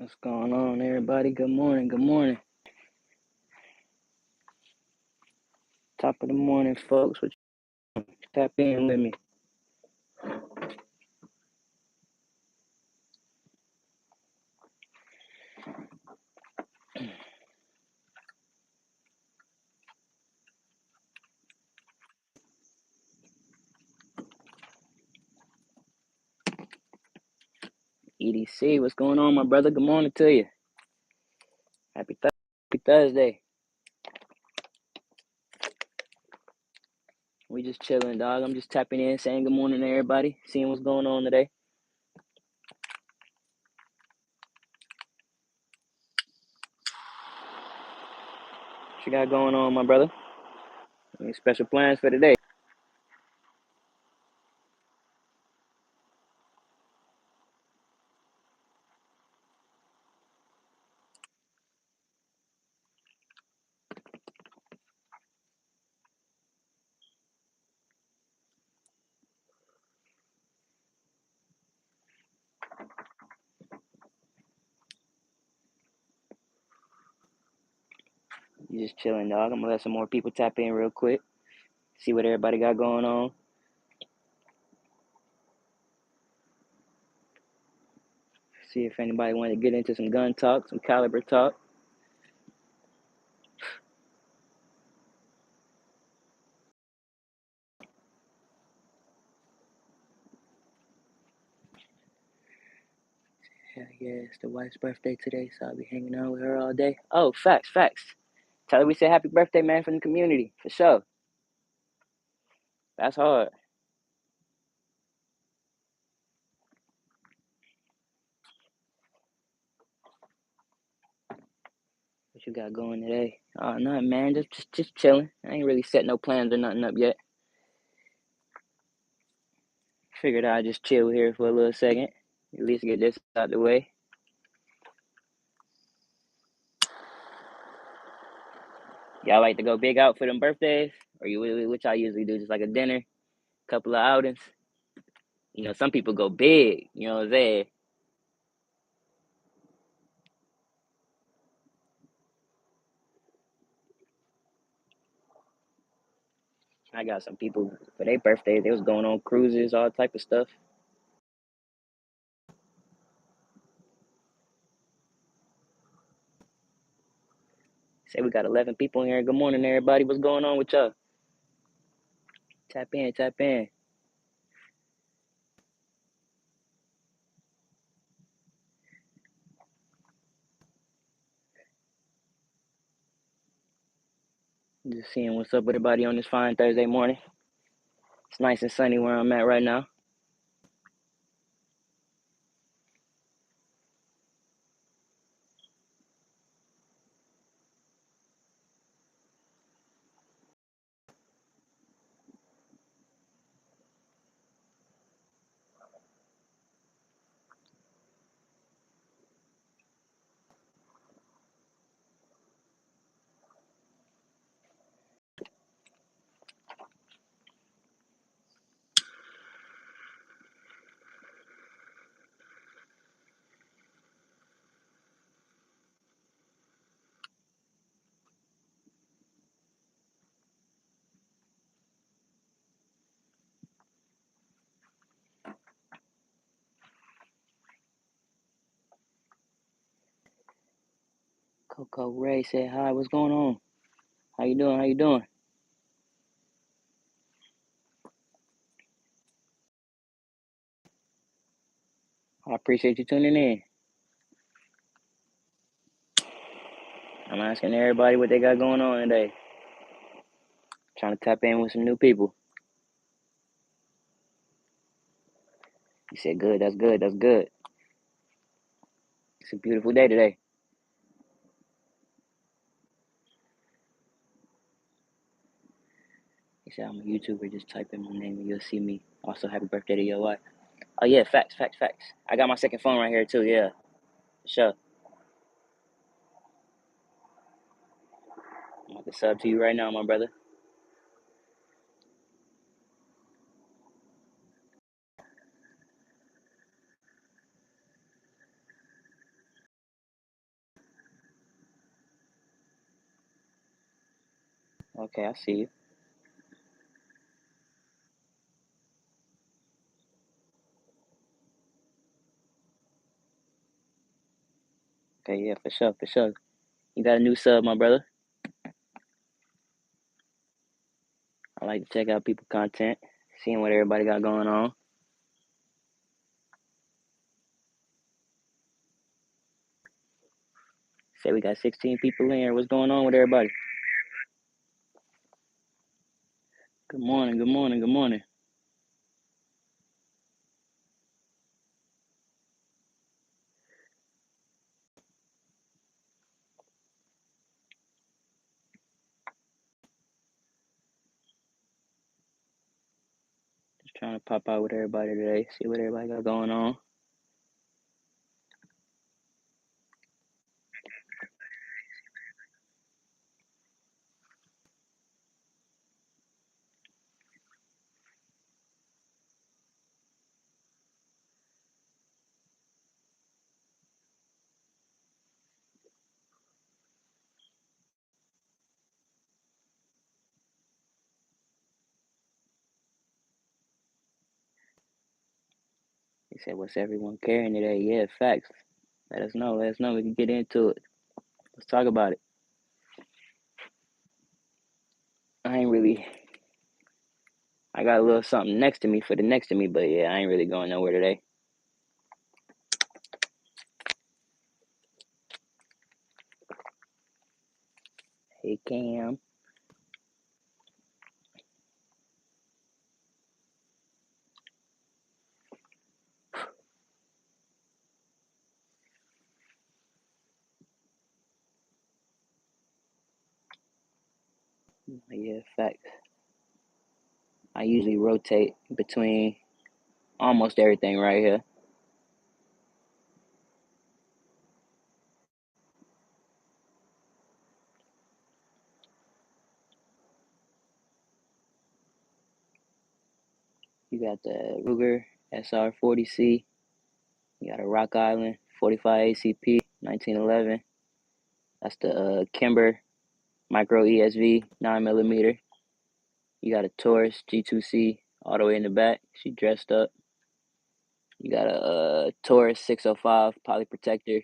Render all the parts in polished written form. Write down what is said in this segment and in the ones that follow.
What's going on, everybody? Good morning. Good morning. Top of the morning, folks. What you tap in with me? EDC, what's going on, my brother? Good morning to you. Happy Thursday. We just chilling, dog. I'm just tapping in, saying good morning to everybody, seeing what's going on today. What you got going on, my brother? Any special plans for today? You just chilling, dog. I'm gonna let some more people tap in real quick, see what everybody got going on. See if anybody want to get into some gun talk, some caliber talk. Yeah, it's the wife's birthday today, so I'll be hanging out with her all day. Oh, facts. Tell her we said happy birthday, man, from the community, for sure. That's hard. What you got going today? Oh, nothing, man. Just chilling. I ain't really set no plans or nothing up yet. Figured I'd just chill here for a little second. At least get this out the way. Y'all like to go big out for them birthdays? Or what y'all usually do? Just like a dinner, couple of outings? You know, some people go big. You know what I'm saying? I got some people for their birthdays. They was going on cruises, all type of stuff. Say we got 11 people in here. Good morning, everybody. What's going on with y'all? Tap in, tap in. Just seeing what's up with everybody on this fine Thursday morning. It's nice and sunny where I'm at right now. Coco Ray said hi. What's going on? How you doing? How you doing? I appreciate you tuning in. I'm asking everybody what they got going on today. Trying to tap in with some new people. You said good. That's good. That's good. It's a beautiful day today. He said I'm a YouTuber. Just type in my name and you'll see me. Also, happy birthday to your wife. Oh yeah, facts. I got my second phone right here too. Yeah, for sure. I'm about to sub to you right now, my brother. Okay, I see you. Okay, yeah, for sure, for sure. You got a new sub, my brother. I like to check out people content, seeing what everybody got going on. Say we got 16 people in here. What's going on with everybody? Good morning, good morning, good morning. Just trying to pop out with everybody today, see what everybody got going on. He said, "What's everyone carrying today?" Yeah, facts. Let us know. Let us know. We can get into it. Let's talk about it. I ain't really. I got a little something next to me for the next to me, but yeah, I ain't really going nowhere today. Hey, Cam. Yeah, facts. I usually rotate between almost everything right here. You got the Ruger SR40C. You got a Rock Island 45 ACP 1911. That's the Kimber Micro ESV 9mm. You got a Taurus G2C all the way in the back. She dressed up. You got a Taurus 605 poly protector.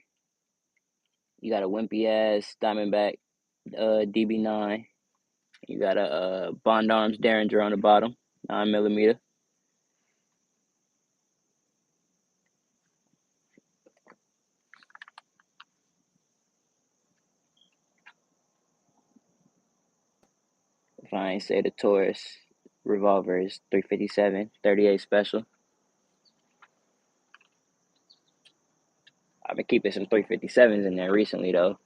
You got a wimpy ass Diamondback DB9. You got a Bond Arms Derringer on the bottom, 9mm. If I ain't say the Taurus revolver is 357, 38 special. I've been keeping some 357s in there recently though.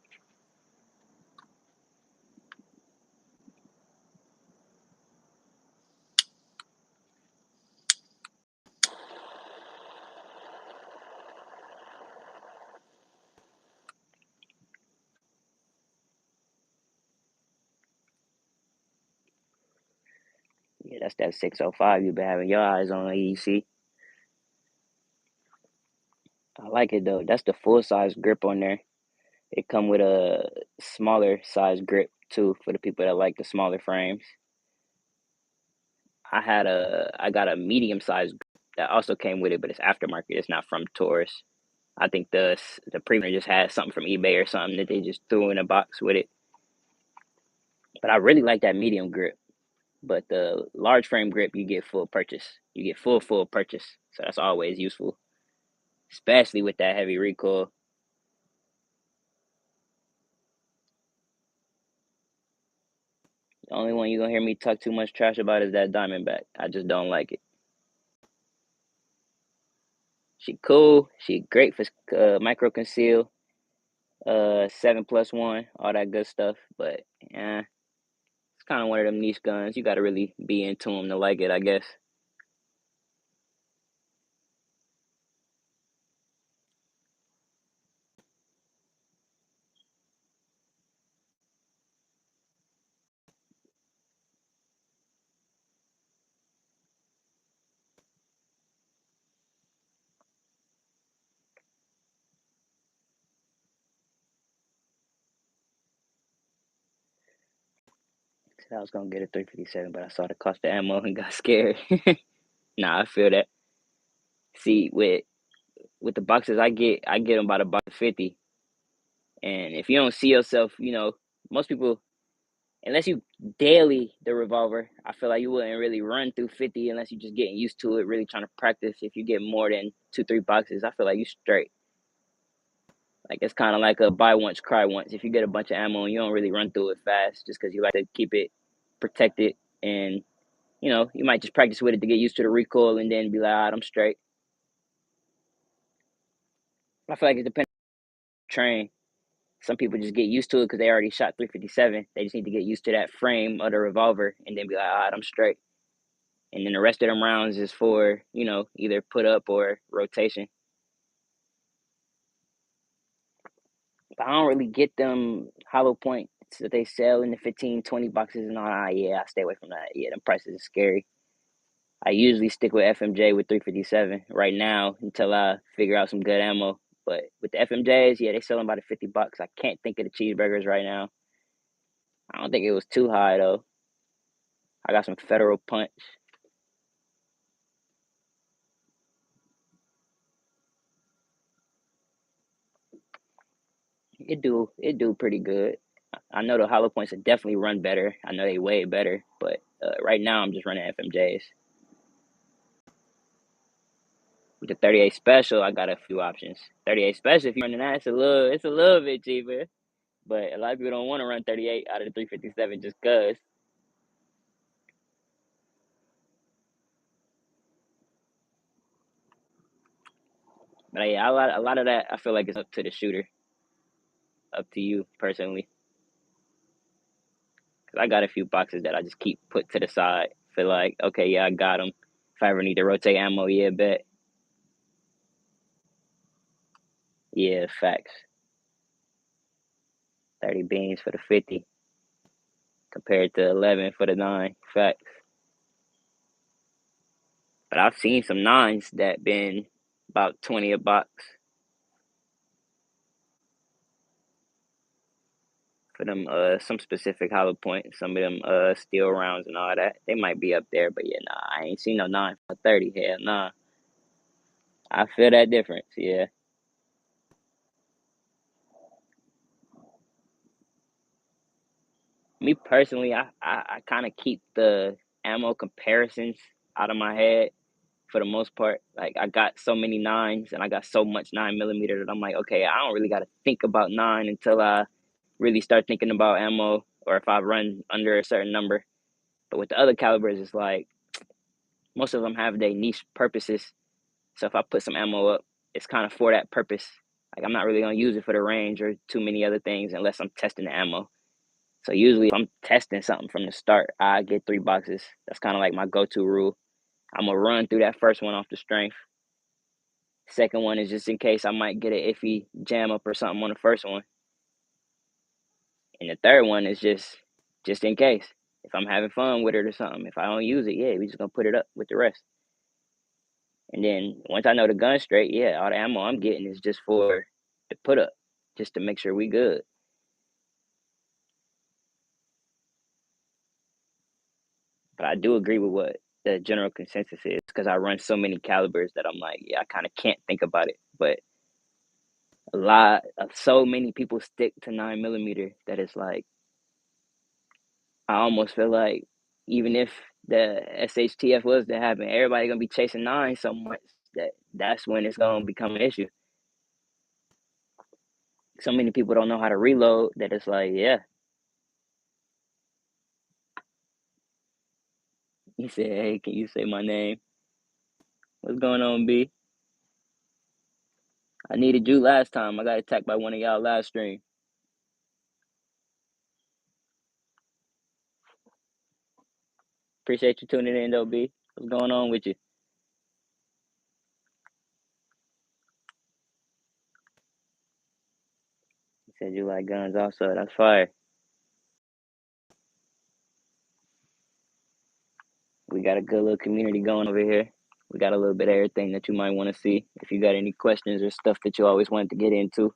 Yeah, that's that 605 you've been having your eyes on, EDC. I like it though. That's the full size grip on there. It come with a smaller size grip too for the people that like the smaller frames. I got a medium size that also came with it, but it's aftermarket. It's not from Taurus. I think the premium just had something from eBay or something that they just threw in a box with it. But I really like that medium grip. But the large frame grip, you get full purchase. You get full purchase. So that's always useful, especially with that heavy recoil. The only one you're gonna hear me talk too much trash about is that Diamondback. I just don't like it. She cool. She great for micro conceal, 7+1, all that good stuff. But yeah, it's kind of one of them niche guns. You got to really be into them to like it, I guess. Said I was gonna get a 357, but I saw the cost of ammo and got scared. Nah, I feel that. See, with the boxes I get them by the box 50. And if you don't see yourself, most people, unless you daily the revolver, I feel like you wouldn't really run through 50 unless you're just getting used to it, really trying to practice. If you get more than 2, 3 boxes, I feel like you straight. Like it's kind of like a buy once, cry once. If you get a bunch of ammo and you don't really run through it fast, just because you like to keep it protected, and you might just practice with it to get used to the recoil, and then be like, all right, I'm straight. I feel like it depends on the train. Some people just get used to it because they already shot 357. They just need to get used to that frame of the revolver and then be like, all right, I'm straight. And then the rest of them rounds is for, either put up or rotation. But I don't really get them hollow points that they sell in the 15, 20 boxes and all that. Yeah, I stay away from that. Yeah, them prices are scary. I usually stick with FMJ with 357 right now until I figure out some good ammo. But with the FMJs, yeah, they sell them by the 50 bucks. I can't think of the cheeseburgers right now. I don't think it was too high though. I got some Federal Punch. It do pretty good. I know the hollow points would definitely run better. I know they way better, but right now I'm just running FMJs. With the 38 special, I got a few options. 38 special, if you're running that, it's a little bit cheaper. But a lot of people don't want to run 38 out of the 357 just cause. But yeah, a lot of that I feel like it's up to the shooter, up to you personally. Cause I got a few boxes that I just keep put to the side. Feel like, okay, yeah, I got them. If I ever need to rotate ammo, yeah, bet. Yeah, facts. 30 beans for the 50 compared to 11 for the 9. Facts. But I've seen some 9s that been about 20 a box for them some specific hollow points, some of them steel rounds and all that. They might be up there, but yeah, nah, I ain't seen no 9 for 30. Hell nah. I feel that difference, yeah. Me personally, I kind of keep the ammo comparisons out of my head for the most part. Like I got so many 9s and I got so much 9mm that I'm like, okay, I don't really got to think about 9 until I really start thinking about ammo, or if I run under a certain number. But with the other calibers, it's like most of them have their niche purposes. So if I put some ammo up, it's kind of for that purpose. Like I'm not really gonna use it for the range or too many other things unless I'm testing the ammo. So usually if I'm testing something from the start, I get 3 boxes. That's kind of like my go-to rule. I'm gonna run through that first one off the strength. Second one is just in case I might get an iffy jam up or something on the first one. And the third one is just in case. If I'm having fun with it or something. If I don't use it, yeah, we just gonna put it up with the rest. And then once I know the gun straight, yeah, all the ammo I'm getting is just for the put up, just to make sure we good. But I do agree with what the general consensus is because I run so many calibers that I'm like, yeah, I kind of can't think about it. But so many people stick to 9mm that it's like I almost feel like even if the SHTF was to happen, everybody gonna be chasing 9 so much that's when it's gonna become an issue. So many people don't know how to reload that it's like, yeah. He said, hey, can you say my name? What's going on, B? I needed you last time. I got attacked by one of y'all last stream. Appreciate you tuning in, though, B. What's going on with you? He said you like guns also. That's fire. We got a good little community going over here. We got a little bit of everything that you might want to see. If you got any questions or stuff that you always wanted to get into,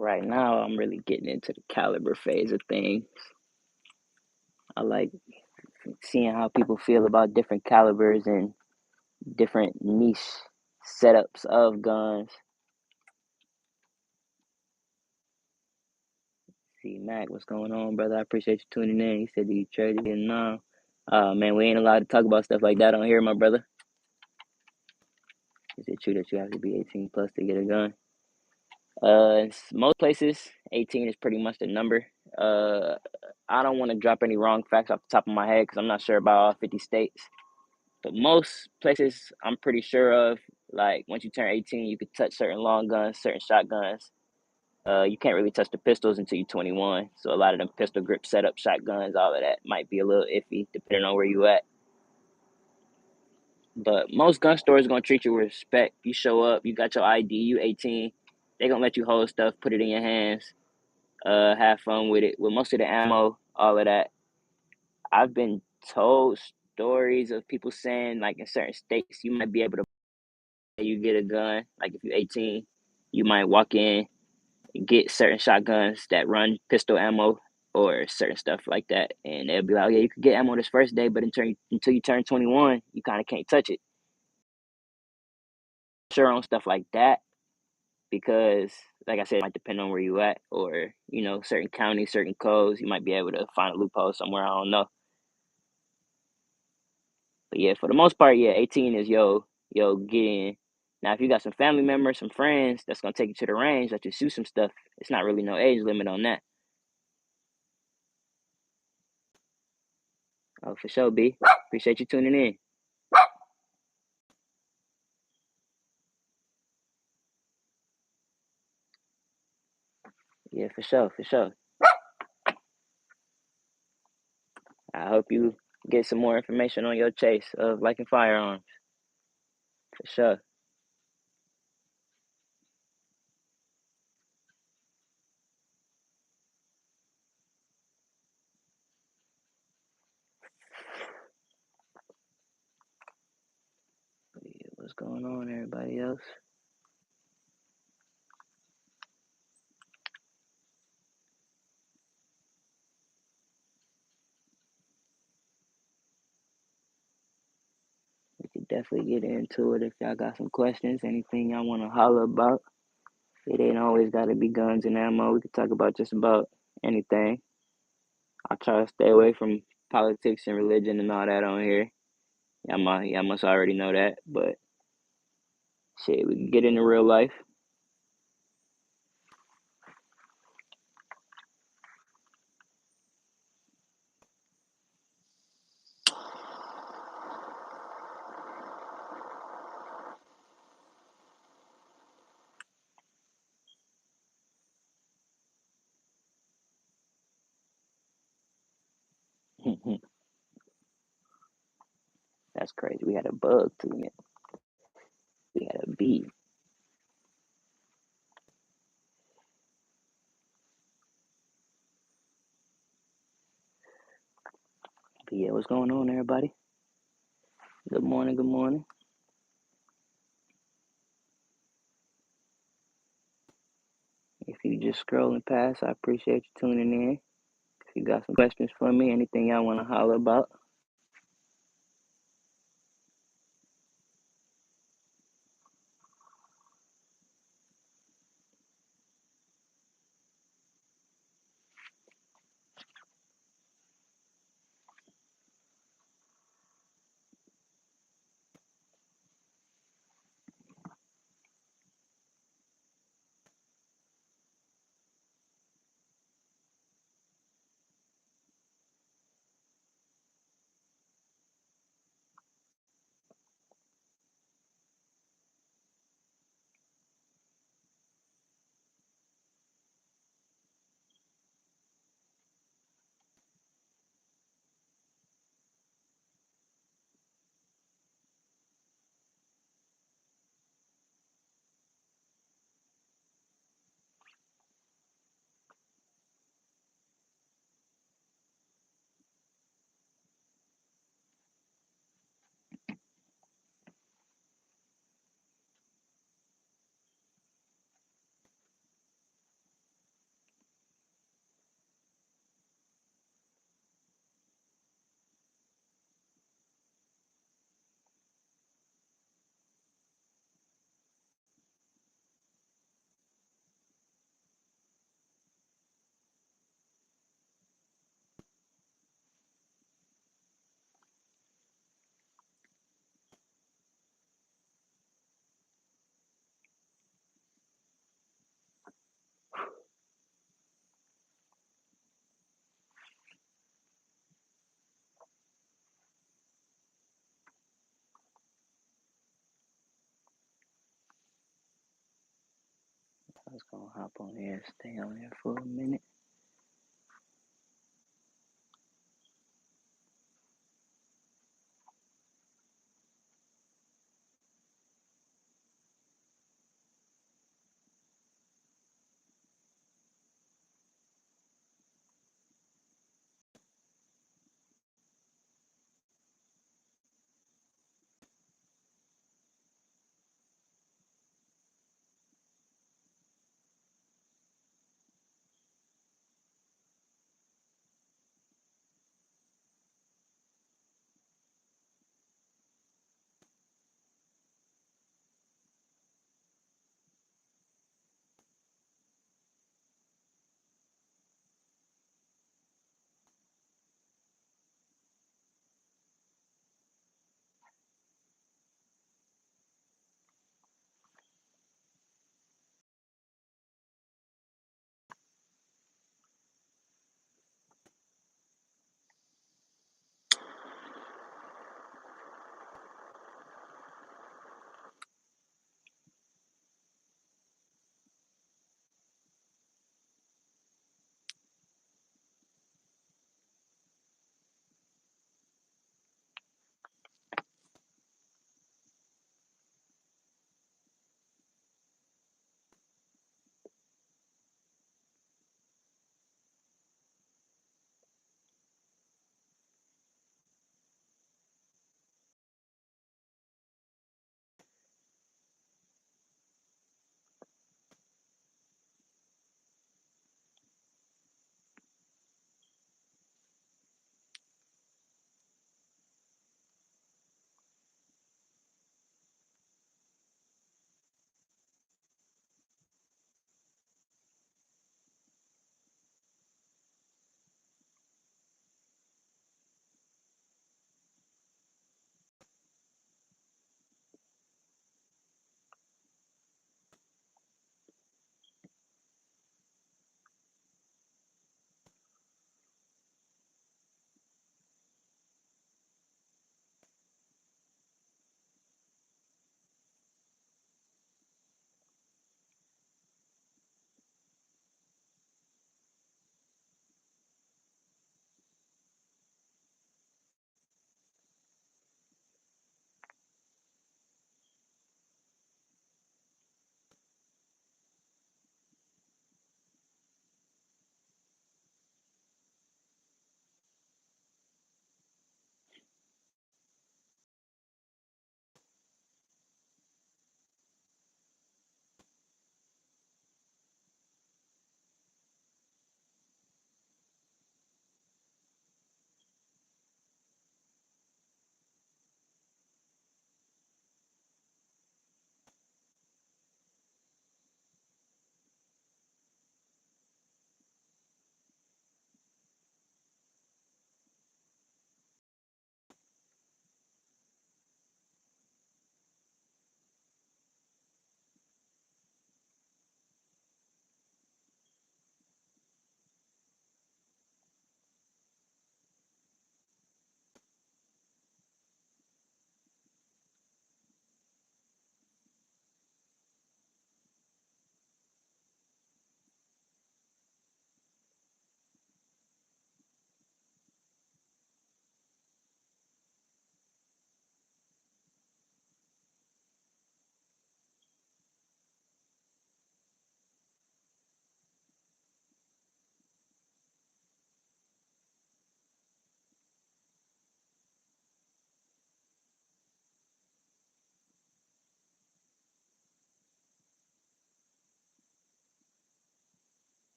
right now I'm really getting into the caliber phase of things. I like seeing how people feel about different calibers and different niche setups of guns. See, Mac, what's going on, brother? I appreciate you tuning in. He said that you traded in now. Man, we ain't allowed to talk about stuff like that on here, my brother. Is it true that you have to be 18 plus to get a gun? Most places, 18 is pretty much the number. Uh, I don't want to drop any wrong facts off the top of my head because I'm not sure about all 50 states. But most places, I'm pretty sure of, like once you turn 18, you could touch certain long guns, certain shotguns. You can't really touch the pistols until you're 21. So a lot of them pistol grip setup, shotguns, all of that might be a little iffy depending on where you at. But most gun stores gonna treat you with respect. You show up, you got your ID, you 18. They gonna let you hold stuff, put it in your hands, have fun with it. With most of the ammo, all of that. I've been told stories of people saying like in certain states you might be able to you get a gun. Like if you're 18, you might walk in get certain shotguns that run pistol ammo or certain stuff like that, and they'll be like, oh, yeah, you could get ammo this first day, but until you turn 21, you kind of can't touch it. Sure on stuff like that because, like I said, it might depend on where you at or certain counties, certain codes. You might be able to find a loophole somewhere. I don't know, but yeah, for the most part, yeah, 18 is get in. Now, if you got some family members, some friends that's gonna take you to the range, let you shoot some stuff, it's not really no age limit on that. Oh, for sure, B. Appreciate you tuning in. Yeah, for sure, for sure. I hope you get some more information on your chase of liking firearms. For sure. Yeah, what's going on, everybody else? We could definitely get into it if y'all got some questions, anything y'all want to holler about. It ain't always got to be guns and ammo. We could talk about just about anything. I try to stay away from politics and religion and all that on here. Y'all must already know that, but shit, we can get into real life. That's crazy. We had a bug too, man. We had a bee. But yeah, what's going on, everybody? Good morning, good morning. If you just scrolling past, I appreciate you tuning in. If you got some questions for me, anything y'all want to holler about, I was gonna hop on here and stay on here for a minute.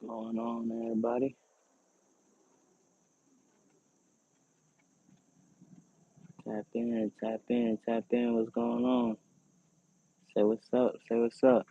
Going on, everybody? Tap in, tap in, tap in. What's going on? Say what's up. Say what's up.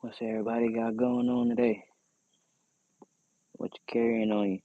What's everybody got going on today? What you carrying on you?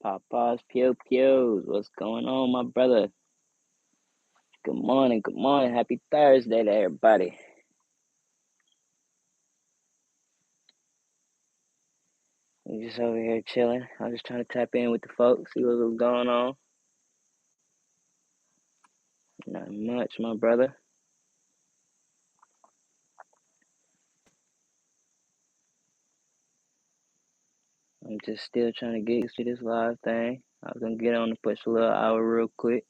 Papa's pew pews. What's going on, my brother? Good morning, good morning. Happy Thursday to everybody. We just over here chilling. I'm just trying to tap in with the folks, see what was going on. Not much, my brother. I'm just still trying to get used to this live thing. I was gonna get on and push a little hour real quick.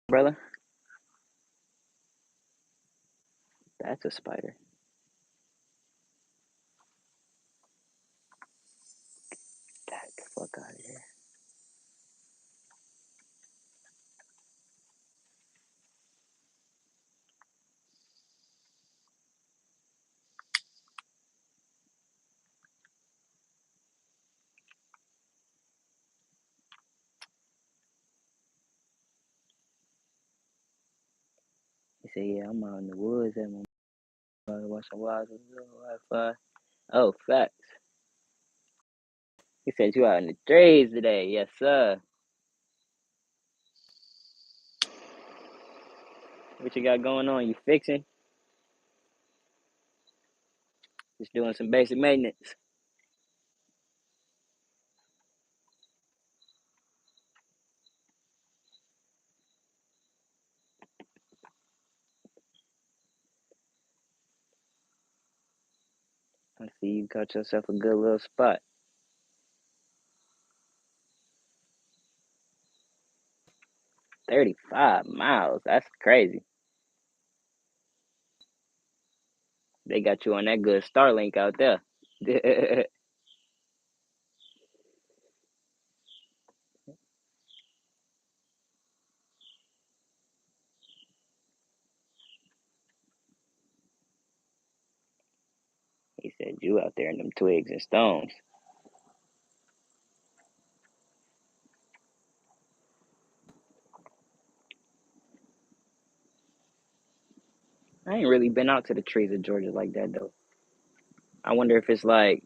Brother, that's a spider. Get the fuck out of here. He said, yeah, I'm out in the woods at my watching wild Wi-Fi. Oh, facts. He said you out in the trees today. Yes, sir. What you got going on? You fixing? Just doing some basic maintenance. I see you got yourself a good little spot. 35 miles. That's crazy. They got you on that good Starlink out there. He said you out there in them twigs and stones. I ain't really been out to the trees of Georgia like that though. I wonder if it's like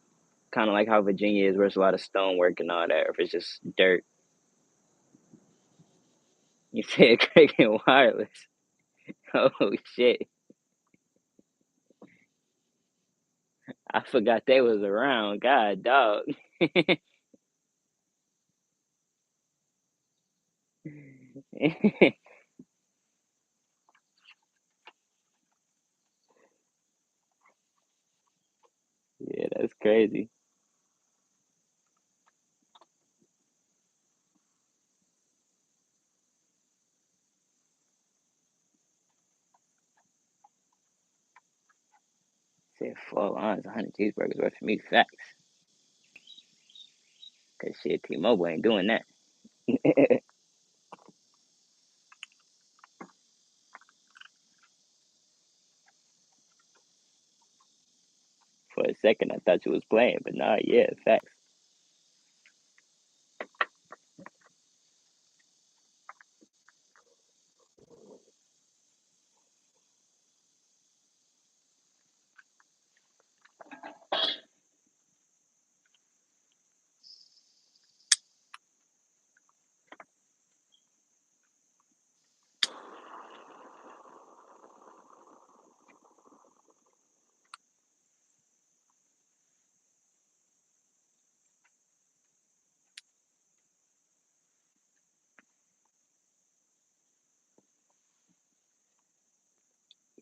kind of like how Virginia is, where it's a lot of stonework and all that, or if it's just dirt. You said Cricket Wireless. Oh shit! I forgot they was around. God, dog. Yeah, that's crazy. Said 4 lines, 100 cheeseburgers worth for me. Facts. Cause shit, T-Mobile ain't doing that. For a second, I thought you was playing, but nah, yeah, facts.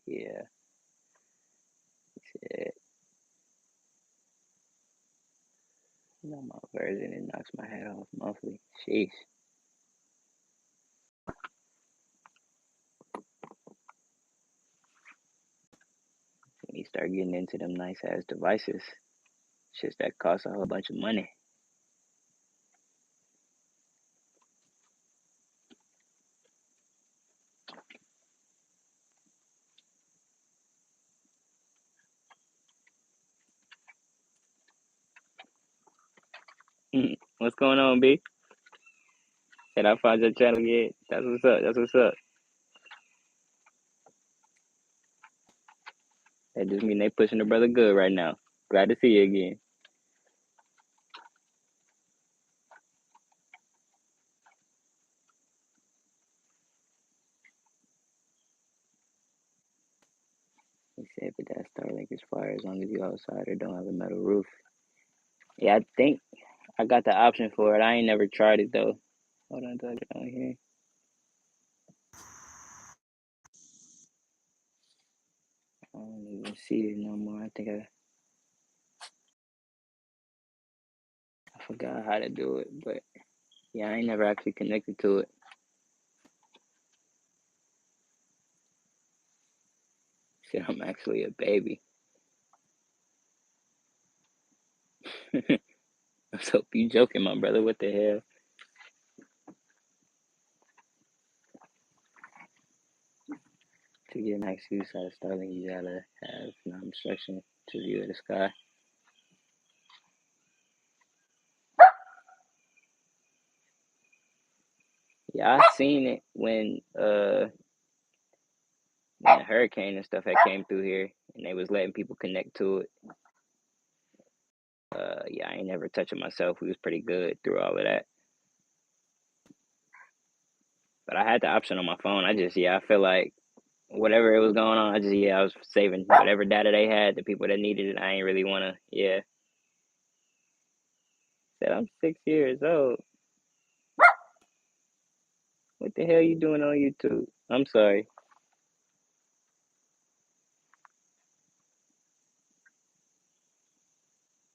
Yeah, shit. You know my version, it knocks my head off monthly. Sheesh. When you start getting into them nice ass devices, shit that costs a whole bunch of money. What's going on, B? Said I found your channel, yeah. That's what's up. That's what's up. That just mean they pushing the brother good right now. Glad to see you again. He said, but that Starlink is fire as long as you outside or don't have a metal roof. Yeah, I think I got the option for it. I ain't never tried it though. Hold on, touch on here. I don't even see it no more. I think I forgot how to do it, but yeah, I ain't never actually connected to it. Said I'm actually a baby. Let's hope you joking, my brother. What the hell? To get max use out of Starlink, you gotta have non-obstruction to view of the sky. Yeah, I seen it when the hurricane and stuff had came through here, and they was letting people connect to it. Yeah, I ain't never touch it myself. We was pretty good through all of that. But I had the option on my phone. I feel like whatever it was going on, I was saving whatever data they had, the people that needed it. I ain't really wanna, yeah. Said I'm 6 years old. What the hell you doing on YouTube? I'm sorry.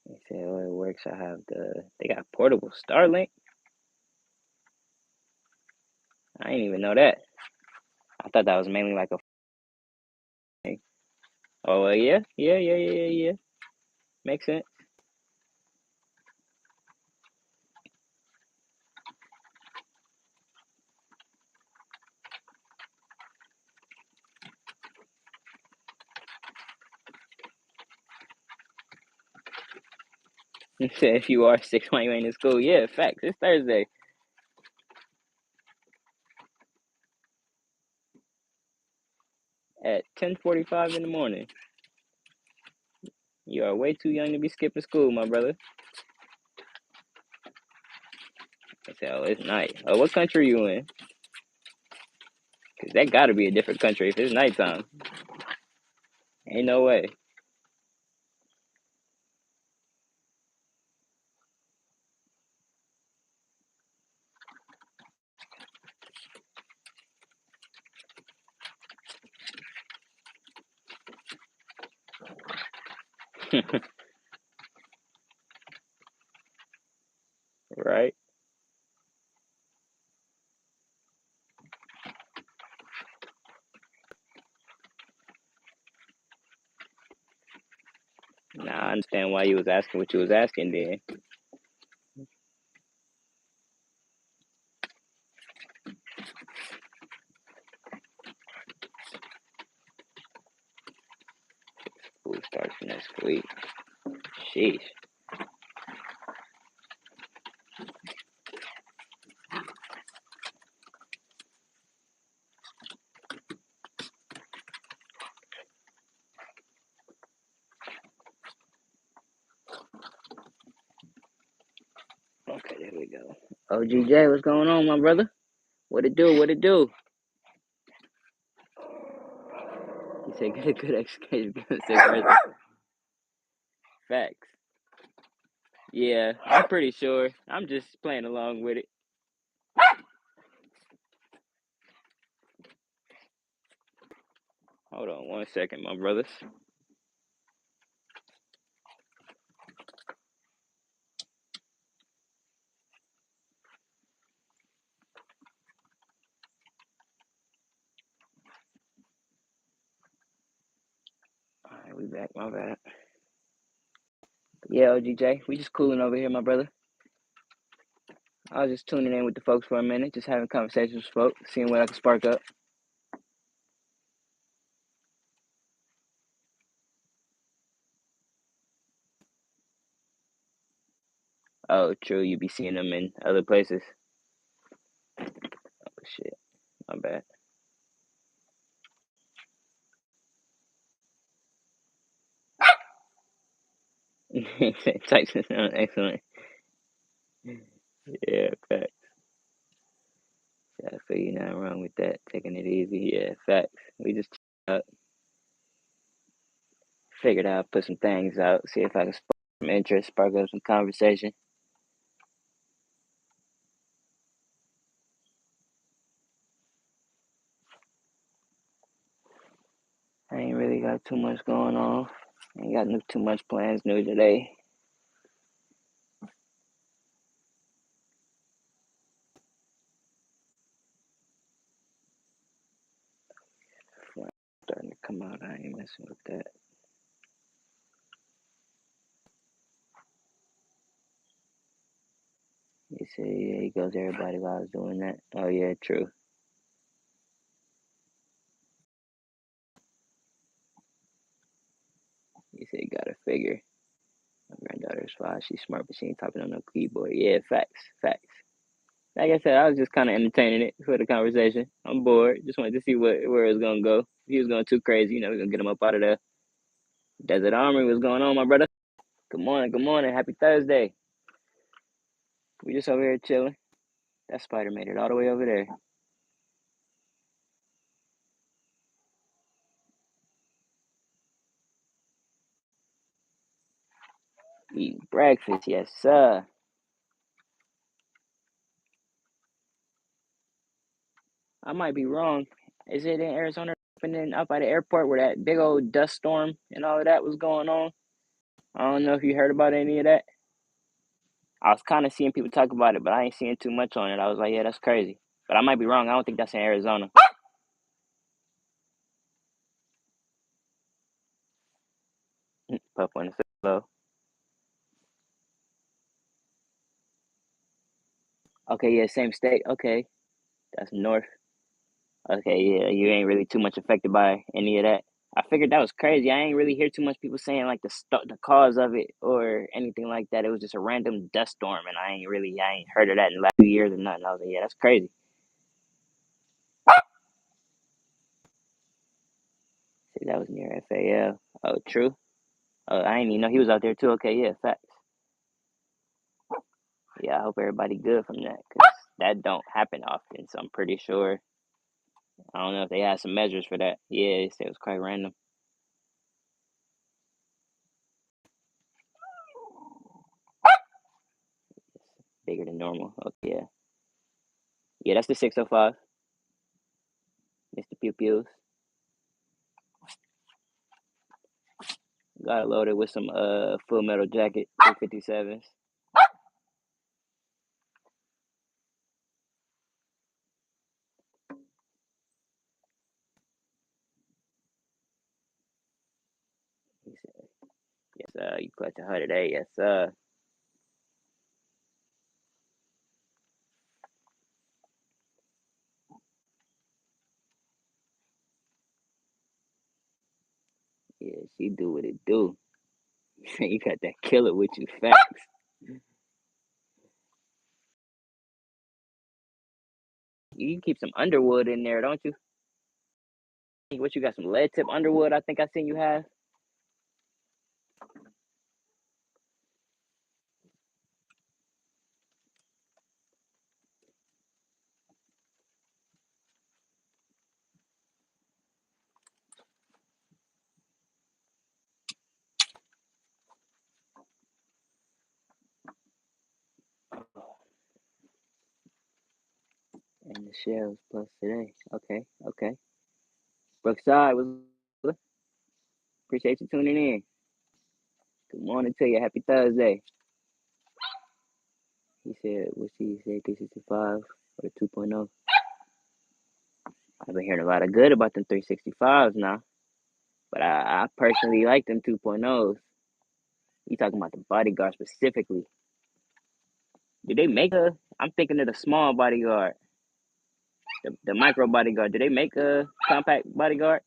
They said, oh, it works. They got portable Starlink. I didn't even know that. I thought that was mainly like a thing. Oh, yeah. Makes sense. He said, if you are 6, why you ain't in school? Yeah, facts. It's Thursday at 10:45 in the morning. You are way too young to be skipping school, my brother. I said, oh, it's night. Oh, what country you in? Because that got to be a different country if it's nighttime. Ain't no way. Right? Nah, I understand why you was asking what you was asking then. School starts next week. Sheesh. Okay, there we go. OGJ, what's going on, my brother? What it do? What it do? He said, get a good education. Facts. Yeah, I'm pretty sure. I'm just playing along with it. Hold on 1 second, my brothers. All right, we back. My bad. Yeah, OGJ, we just cooling over here, my brother. I was just tuning in with the folks for a minute, just having conversations with folks, seeing what I can spark up. Oh, true. You be seeing them in other places. Oh, shit. My bad. Texas, excellent. Yeah, facts. Yeah, I feel you nothing wrong with that. Taking it easy. Yeah, facts. We just figured I'd put some things out, see if I can spark some interest, spark up some conversation. I ain't really got too much going on. Ain't got too much plans new today. Starting to come out. I ain't messing with that. You say, yeah, he goes everybody while I was doing that. Oh, yeah, true. You say, gotta figure. My granddaughter's 5. She's smart, but she ain't typing on no keyboard. Yeah, facts. Facts. Like I said, I was just kind of entertaining it for the conversation. I'm bored. Just wanted to see where it was gonna go. If he was going too crazy, we're gonna get him up out of there. Desert Armory, what's going on, my brother? Good morning, good morning. Happy Thursday. We just over here chilling. That spider made it all the way over there. Eating breakfast, yes, sir. I might be wrong. Is it in Arizona and then up by the airport where that big old dust storm and all of that was going on? I don't know if you heard about any of that. I was kind of seeing people talk about it, but I ain't seeing too much on it. I was like, yeah, that's crazy. But I might be wrong. I don't think that's in Arizona. Pup on the low. Okay, yeah, same state. Okay, that's north. Okay, yeah, you ain't really too much affected by any of that. I figured that was crazy. I ain't really hear too much people saying like the cause of it or anything like that. It was just a random dust storm, and I ain't heard of that in the last 2 years or nothing. I was like, yeah, that's crazy. See, that was near FAL. Oh, true. Oh, I ain't even know he was out there too. Okay, yeah, facts. Yeah, I hope everybody good from that because that don't happen often. So I'm pretty sure. I don't know if they had some measures for that. Yeah, they said it was quite random. Bigger than normal. Okay, yeah. Yeah, that's the 605. Mr. Pew Pews. Got it loaded with some Full Metal Jacket 357s. He said, yes, you clutch 100A, yes, yeah, she do what it do. You got that killer with you, facts. You keep some Underwood in there, don't you? What you got? Some lead tip Underwood? I think I seen you have. And the shells plus today. Okay, okay. Brookside was. Appreciate you tuning in. Good morning to you. Happy Thursday. He said, what's he said, 365 or the 2.0? I've been hearing a lot of good about them 365s now, but I personally like them 2.0s. You talking about the bodyguard specifically? Do they make a? I'm thinking of the small bodyguard, the micro bodyguard. Do they make a compact bodyguard?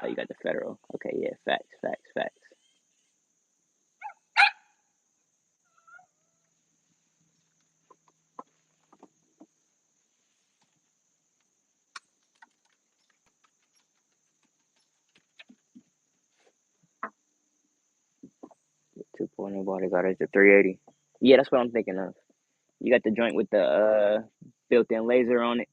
Oh, you got the federal. Okay, yeah, facts, facts, facts. The 2.0 bodyguard is the 380. Yeah, that's what I'm thinking of. You got the joint with the built-in laser on it.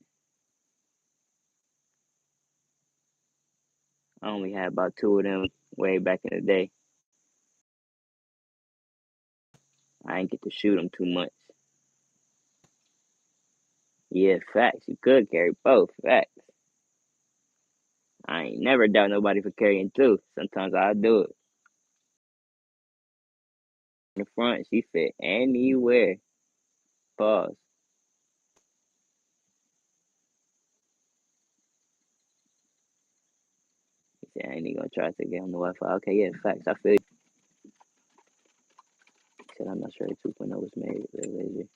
I only had about two of them way back in the day. I ain't get to shoot them too much. Yeah, facts. You could carry both. Facts. I ain't never doubt nobody for carrying two. Sometimes I do it. In the front, she fit anywhere. Pause. He said, I ain't even gonna try to get on the Wi-Fi. Okay, yeah, facts. I feel you. He said, I'm not sure the 2.0 was made with red laser.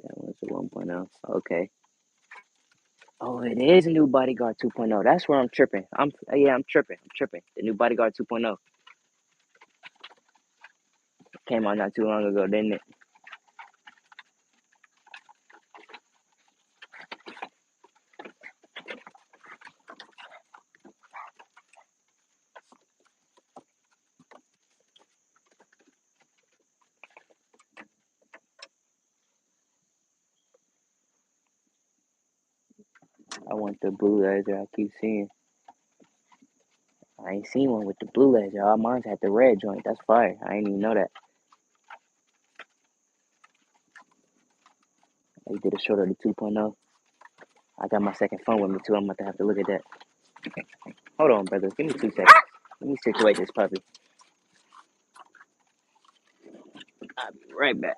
That one's a 1.0. Okay. Oh, it is a new Bodyguard 2.0. That's where I'm tripping. I'm tripping. I'm tripping. The new Bodyguard 2.0 came out not too long ago, didn't it? I want the blue laser. I keep seeing. I ain't seen one with the blue laser. All mine's had the red joint. That's fire. I ain't even know that. They did a short of the 2.0. I got my second phone with me too. I'm about to have to look at that. Hold on, brother. Give me 2 seconds. Let me situate this puppy. I'll be right back.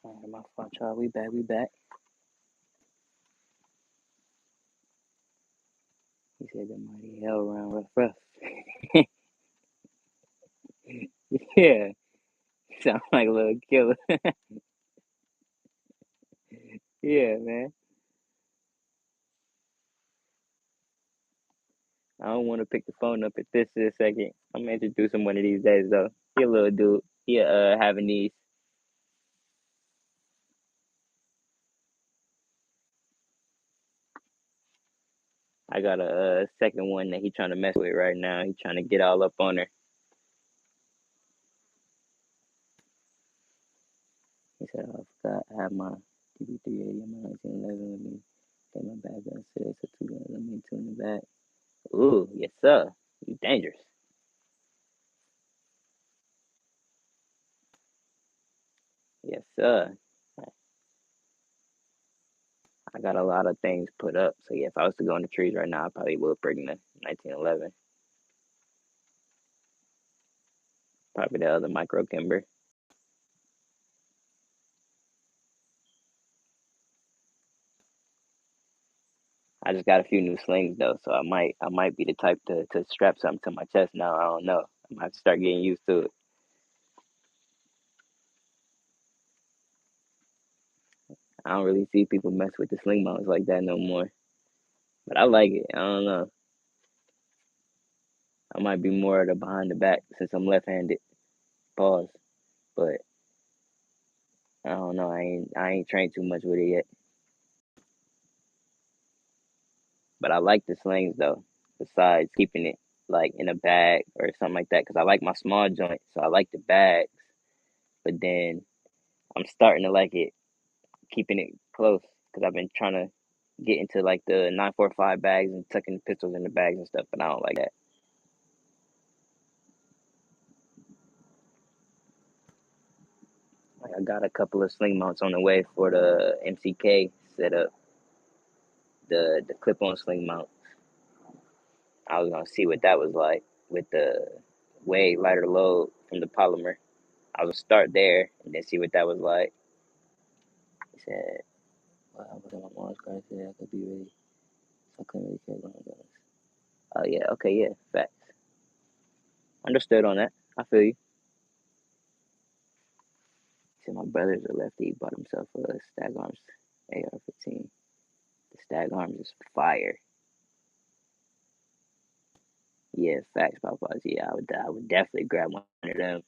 All right, my fault, y'all. We back. We back. He said the mighty hell round rough, rough. Yeah, sound like a little killer. Yeah, man. I don't want to pick the phone up at this second. I'm gonna introduce him one of these days though. He a little dude. He having these. I got a second one that he trying to mess with right now. He trying to get all up on her. He said, "Oh, I forgot I have my DB380 and my 1911 with me. Take my bag downstairs, so two guns. Let me two in the back." Ooh, yes sir. You dangerous. Yes sir. I got a lot of things put up. So yeah, if I was to go in the trees right now, I probably would bring the 1911. Probably the other micro kimber. I just got a few new slings though, so I might be the type to strap something to my chest now. I don't know. I might have to start getting used to it. I don't really see people mess with the sling mounts like that no more. But I like it. I don't know. I might be more of the behind the back since I'm left-handed. Pause. But I don't know. I ain't trained too much with it yet. But I like the slings though. Besides keeping it like in a bag or something like that, because I like my small joint, so I like the bags. But then I'm starting to like it keeping it close because I've been trying to get into like the 945 bags and tucking the pistols in the bags and stuff, but I don't like that. Like I got a couple of sling mounts on the way for the MCK setup, the clip-on sling mount. I was gonna see what that was like with the way lighter load from the polymer. I was start there and then see what that was like. He said, "Well, I was in my mom's car today. I could be ready. So I couldn't really care long guns." Oh yeah, okay, yeah, facts. Understood on that. I feel you. He said my brother's a lefty. He bought himself a Stag Arms AR-15. The Stag Arms is fire. Yeah, facts, Popeyes. Yeah, I would definitely grab one of them.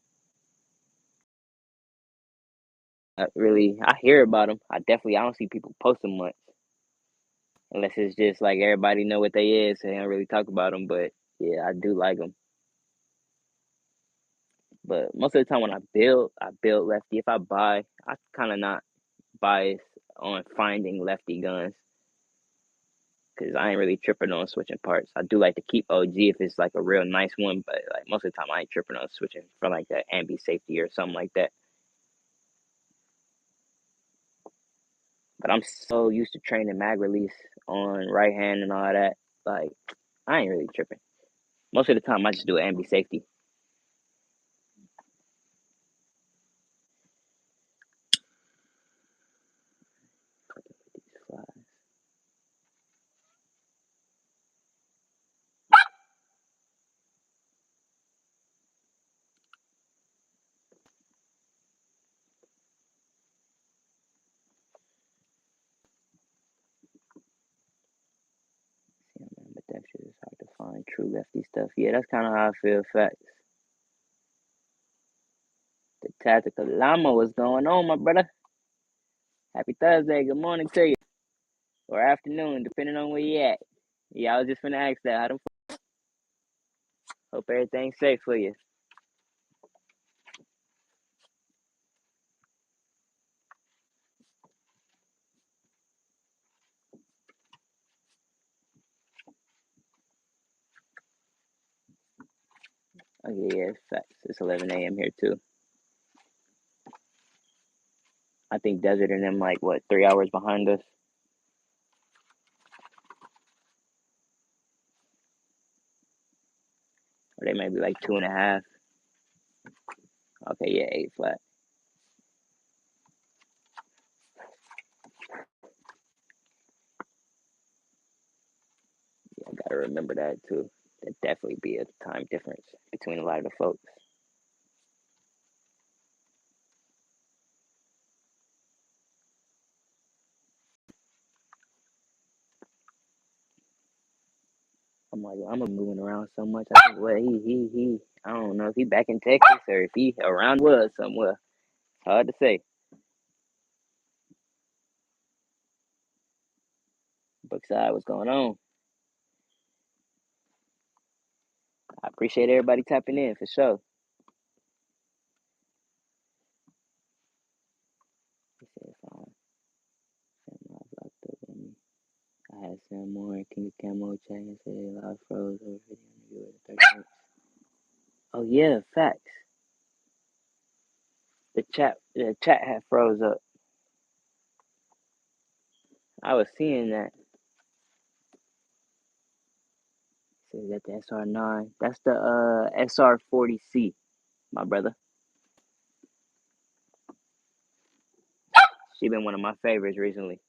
I hear about them. I don't see people posting much unless it's just like everybody know what they is, so they don't really talk about them. But yeah, I do like them. But most of the time when I build lefty. If I buy, I kind of not biased on finding lefty guns because I ain't really tripping on switching parts. I do like to keep OG if it's like a real nice one, but like most of the time I ain't tripping on switching for like that ambi safety or something like that. But I'm so used to training mag release on right hand and all that. Like I ain't really tripping. Most of the time I just do ambi safety. Yeah, man, but that shit is hard to find true lefty stuff. Yeah, that's kind of how I feel. Facts. The tactical llama, what's going on, my brother? Happy Thursday. Good morning to you, or afternoon, depending on where you at. Yeah, I was just gonna ask that. Hope everything's safe for you. Okay, yeah, facts. It's 11 a.m. here too. I think Desert and them like what 3 hours behind us, or they may be like 2.5. Okay, yeah, 8 flat. Yeah, I gotta remember that too. There'd definitely be a time difference between a lot of the folks. like, well, I'm moving around so much. I think, well, I don't know if he back in Texas or if he around was somewhere. It's hard to say. Brookside, what's going on? I appreciate everybody tapping in for sure. He said, fine. Sam Miles locked up on me. I had Sam Moore, King of Camo check and said, live froze over video interview at 30 minutes. Oh, yeah, facts. The chat had froze up. I was seeing that. Says that the SR9. That's the SR40C, my brother. She been one of my favorites recently.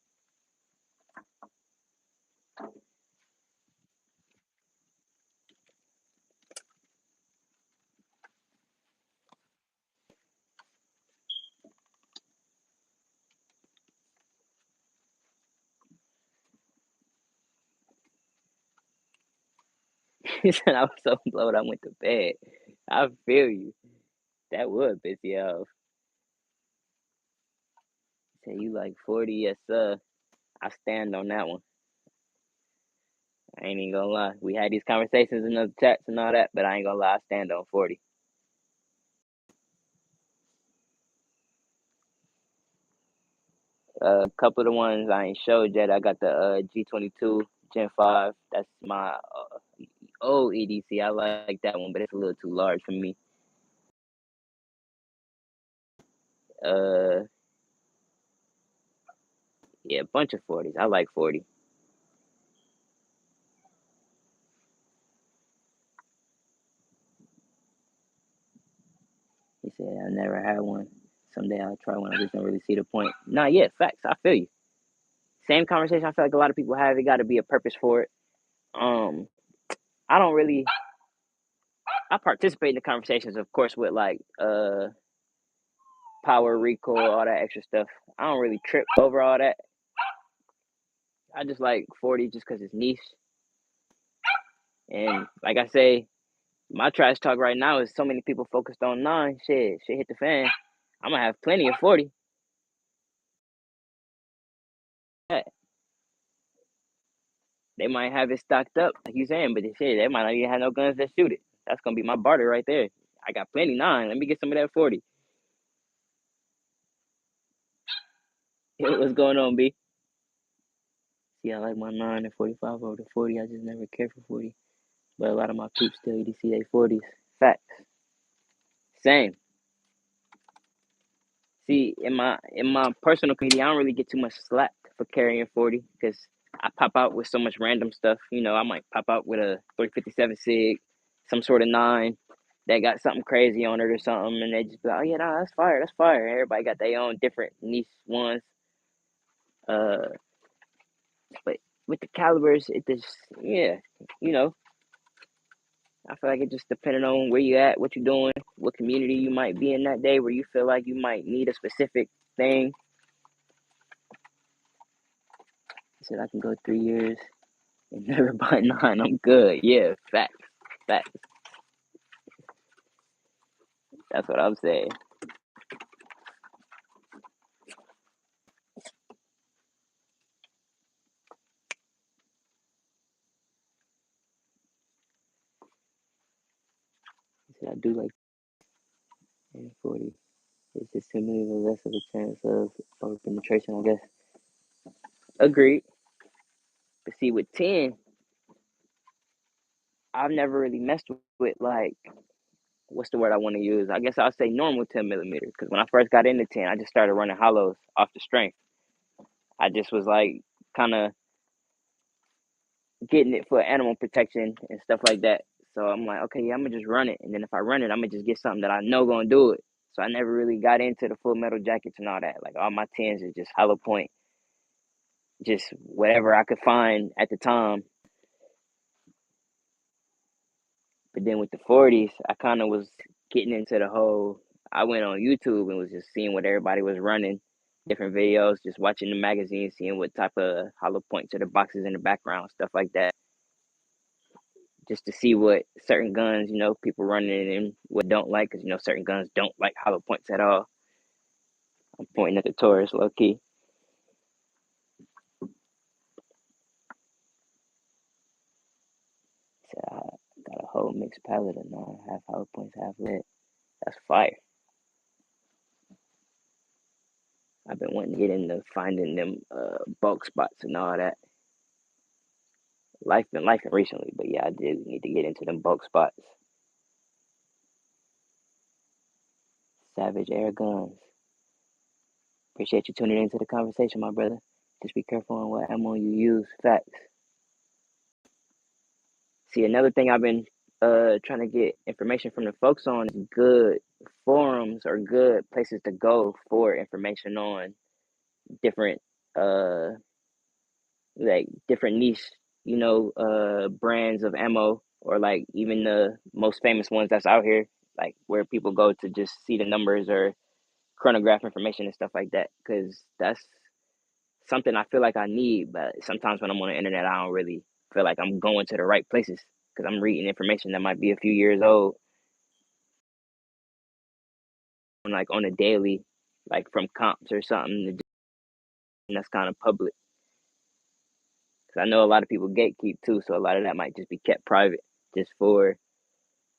He said I was so blowed I went to bed. I feel you. That would piss you off. Say you like 40, yes sir. I stand on that one. I ain't even gonna lie. We had these conversations in the chats and all that, but I ain't gonna lie, I stand on 40. A couple of the ones I ain't showed yet. I got the G22 Gen 5. That's my old EDC. I like that one, but it's a little too large for me. Uh, yeah, a bunch of 40s. I like 40. He said I never had one. Someday I'll try one. I just don't really see the point. Nah, yeah, facts. I feel you. Same conversation. I feel like a lot of people have. It got to be a purpose for it. Um, I don't really. I participate in the conversations, of course, with like power recall, all that extra stuff. I don't really trip over all that. I just like 40 just because it's niche. And like I say, my trash talk right now is so many people focused on 9. Shit hit the fan. I'm gonna have plenty of 40. They might have it stocked up, like you saying, but shit, they might not even have no guns that shoot it. That's gonna be my barter right there. I got plenty 9. Let me get some of that 40. What's going on, B? See, I like my 9 and 45 over the 40. I just never cared for 40. But a lot of my peeps still EDC they 40s. Facts. Same. See, in my personal community, I don't really get too much slack for carrying 40 because I pop out with so much random stuff. You know, I might pop out with a 357 SIG, some sort of 9 that got something crazy on it or something, and they just be like, oh yeah, nah, that's fire, that's fire. Everybody got their own different niche ones. Uh, but with the calibers, it just yeah, you know, I feel like it just depending on where you at, what you're doing, what community you might be in that day, where you feel like you might need a specific thing. I said I can go 3 years and never buy 9. I'm good. Yeah, facts, facts. That's what I'm saying. I said I do like 40. It's just simply less of a chance of over penetration, I guess. Agreed. But see, with 10, I've never really messed with like what's the word I want to use? I guess I'll say normal 10 millimeter because when I first got into 10, I just started running hollows off the strength. I just was like kind of getting it for animal protection and stuff like that. So I'm like, okay, yeah, I'm gonna just run it, and then if I run it, I'm gonna just get something that I know gonna do it. So I never really got into the full metal jackets and all that. Like all my 10s are just hollow point, just whatever I could find at the time. But then with the 40s, I kind of was getting into the whole. I went on YouTube and was just seeing what everybody was running, different videos, just watching the magazine, seeing what type of hollow points or the boxes in the background, stuff like that. just to see what certain guns, people running and what don't like, because certain guns don't like hollow points at all. I'm pointing at the Taurus, low key. So I got a whole mixed palette of nine, half hollow points, half lead. That's fire. I've been wanting to get into finding them bulk spots and all that. Life been life recently, but yeah, I did need to get into them bulk spots. Savage air guns. Appreciate you tuning into the conversation, my brother. Just be careful on what ammo you use. Facts. See, another thing I've been trying to get information from the folks on is good forums or good places to go for information on different uh like different niche, brands of ammo, or like even the most famous ones that's out here, like where people go to just see the numbers or chronograph information and stuff like that, because that's something I feel like I need, but sometimes when I'm on the internet, I don't really feel like I'm going to the right places because I'm reading information that might be a few years old, like on a daily, like from comps or something, and that's kind of public. Because I know a lot of people gatekeep too, so a lot of that might just be kept private, just for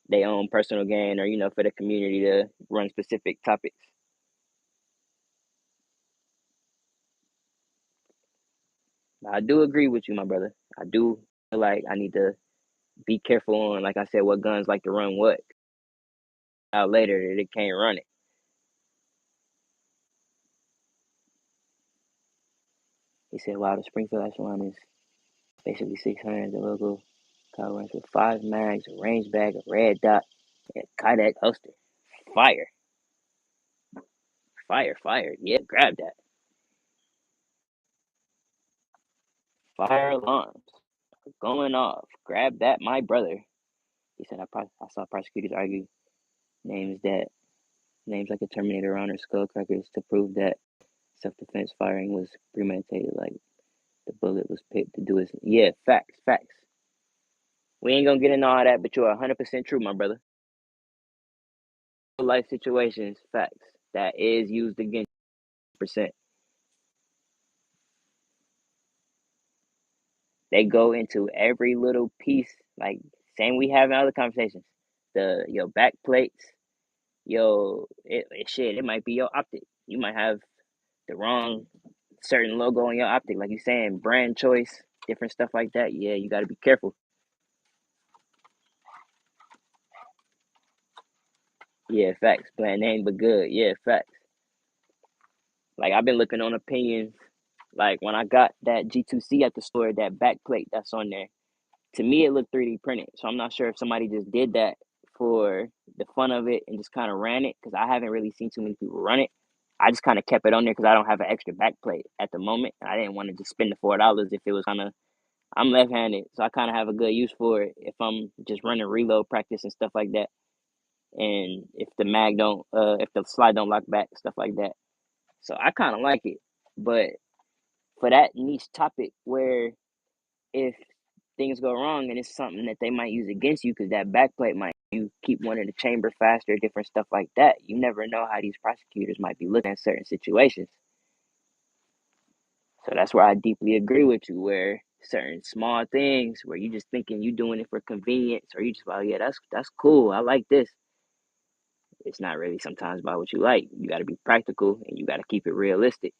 their own personal gain, or for the community to run specific topics. But I do agree with you, my brother. I do feel like I need to be careful on, like I said, what guns like to run what. Out later that it can't run it. He said, "Wow, the Springfield Echelon is basically 600. The logo car runs with 5 mags, a range bag, a red dot, and a Kydex holster. Fire, fire, fire. Yeah, grab that. Fire alarms going off. Grab that, my brother." He said, I saw prosecutors argue names that names like a Terminator round or skullcrackers to prove that self-defense firing was premeditated, like the bullet was picked to do it. Yeah, facts, facts. We ain't gonna get into all that, but you're 100% true, my brother. Real life situations, facts. That is used against percent. They go into every little piece, like same we have in other conversations. Your back plates, shit. It might be your optic. You might have the wrong certain logo on your optic, like you saying, brand choice, different stuff like that. Yeah, you got to be careful. Yeah, facts. Bland name, but good. Yeah, facts. Like I've been looking on opinions. Like when I got that G2C at the store, that back plate that's on there, to me it looked 3D printed. So I'm not sure if somebody just did that for the fun of it and just kind of ran it, because I haven't really seen too many people run it. I just kind of kept it on there because I don't have an extra back plate at the moment. I didn't want to just spend the $4 if it was kind of. I'm left-handed, so I kind of have a good use for it if I'm just running reload practice and stuff like that. And if the mag don't, if the slide don't lock back, stuff like that. So I kind of like it, but for that niche topic where if things go wrong and it's something that they might use against you, because that backplate might you keep wanting to chamber faster, different stuff like that. You never know how these prosecutors might be looking at certain situations. So that's where I deeply agree with you, where certain small things where you just thinking you doing it for convenience, or you just, well, yeah, that's cool. I like this. It's not really sometimes about what you like. You got to be practical and you got to keep it realistic.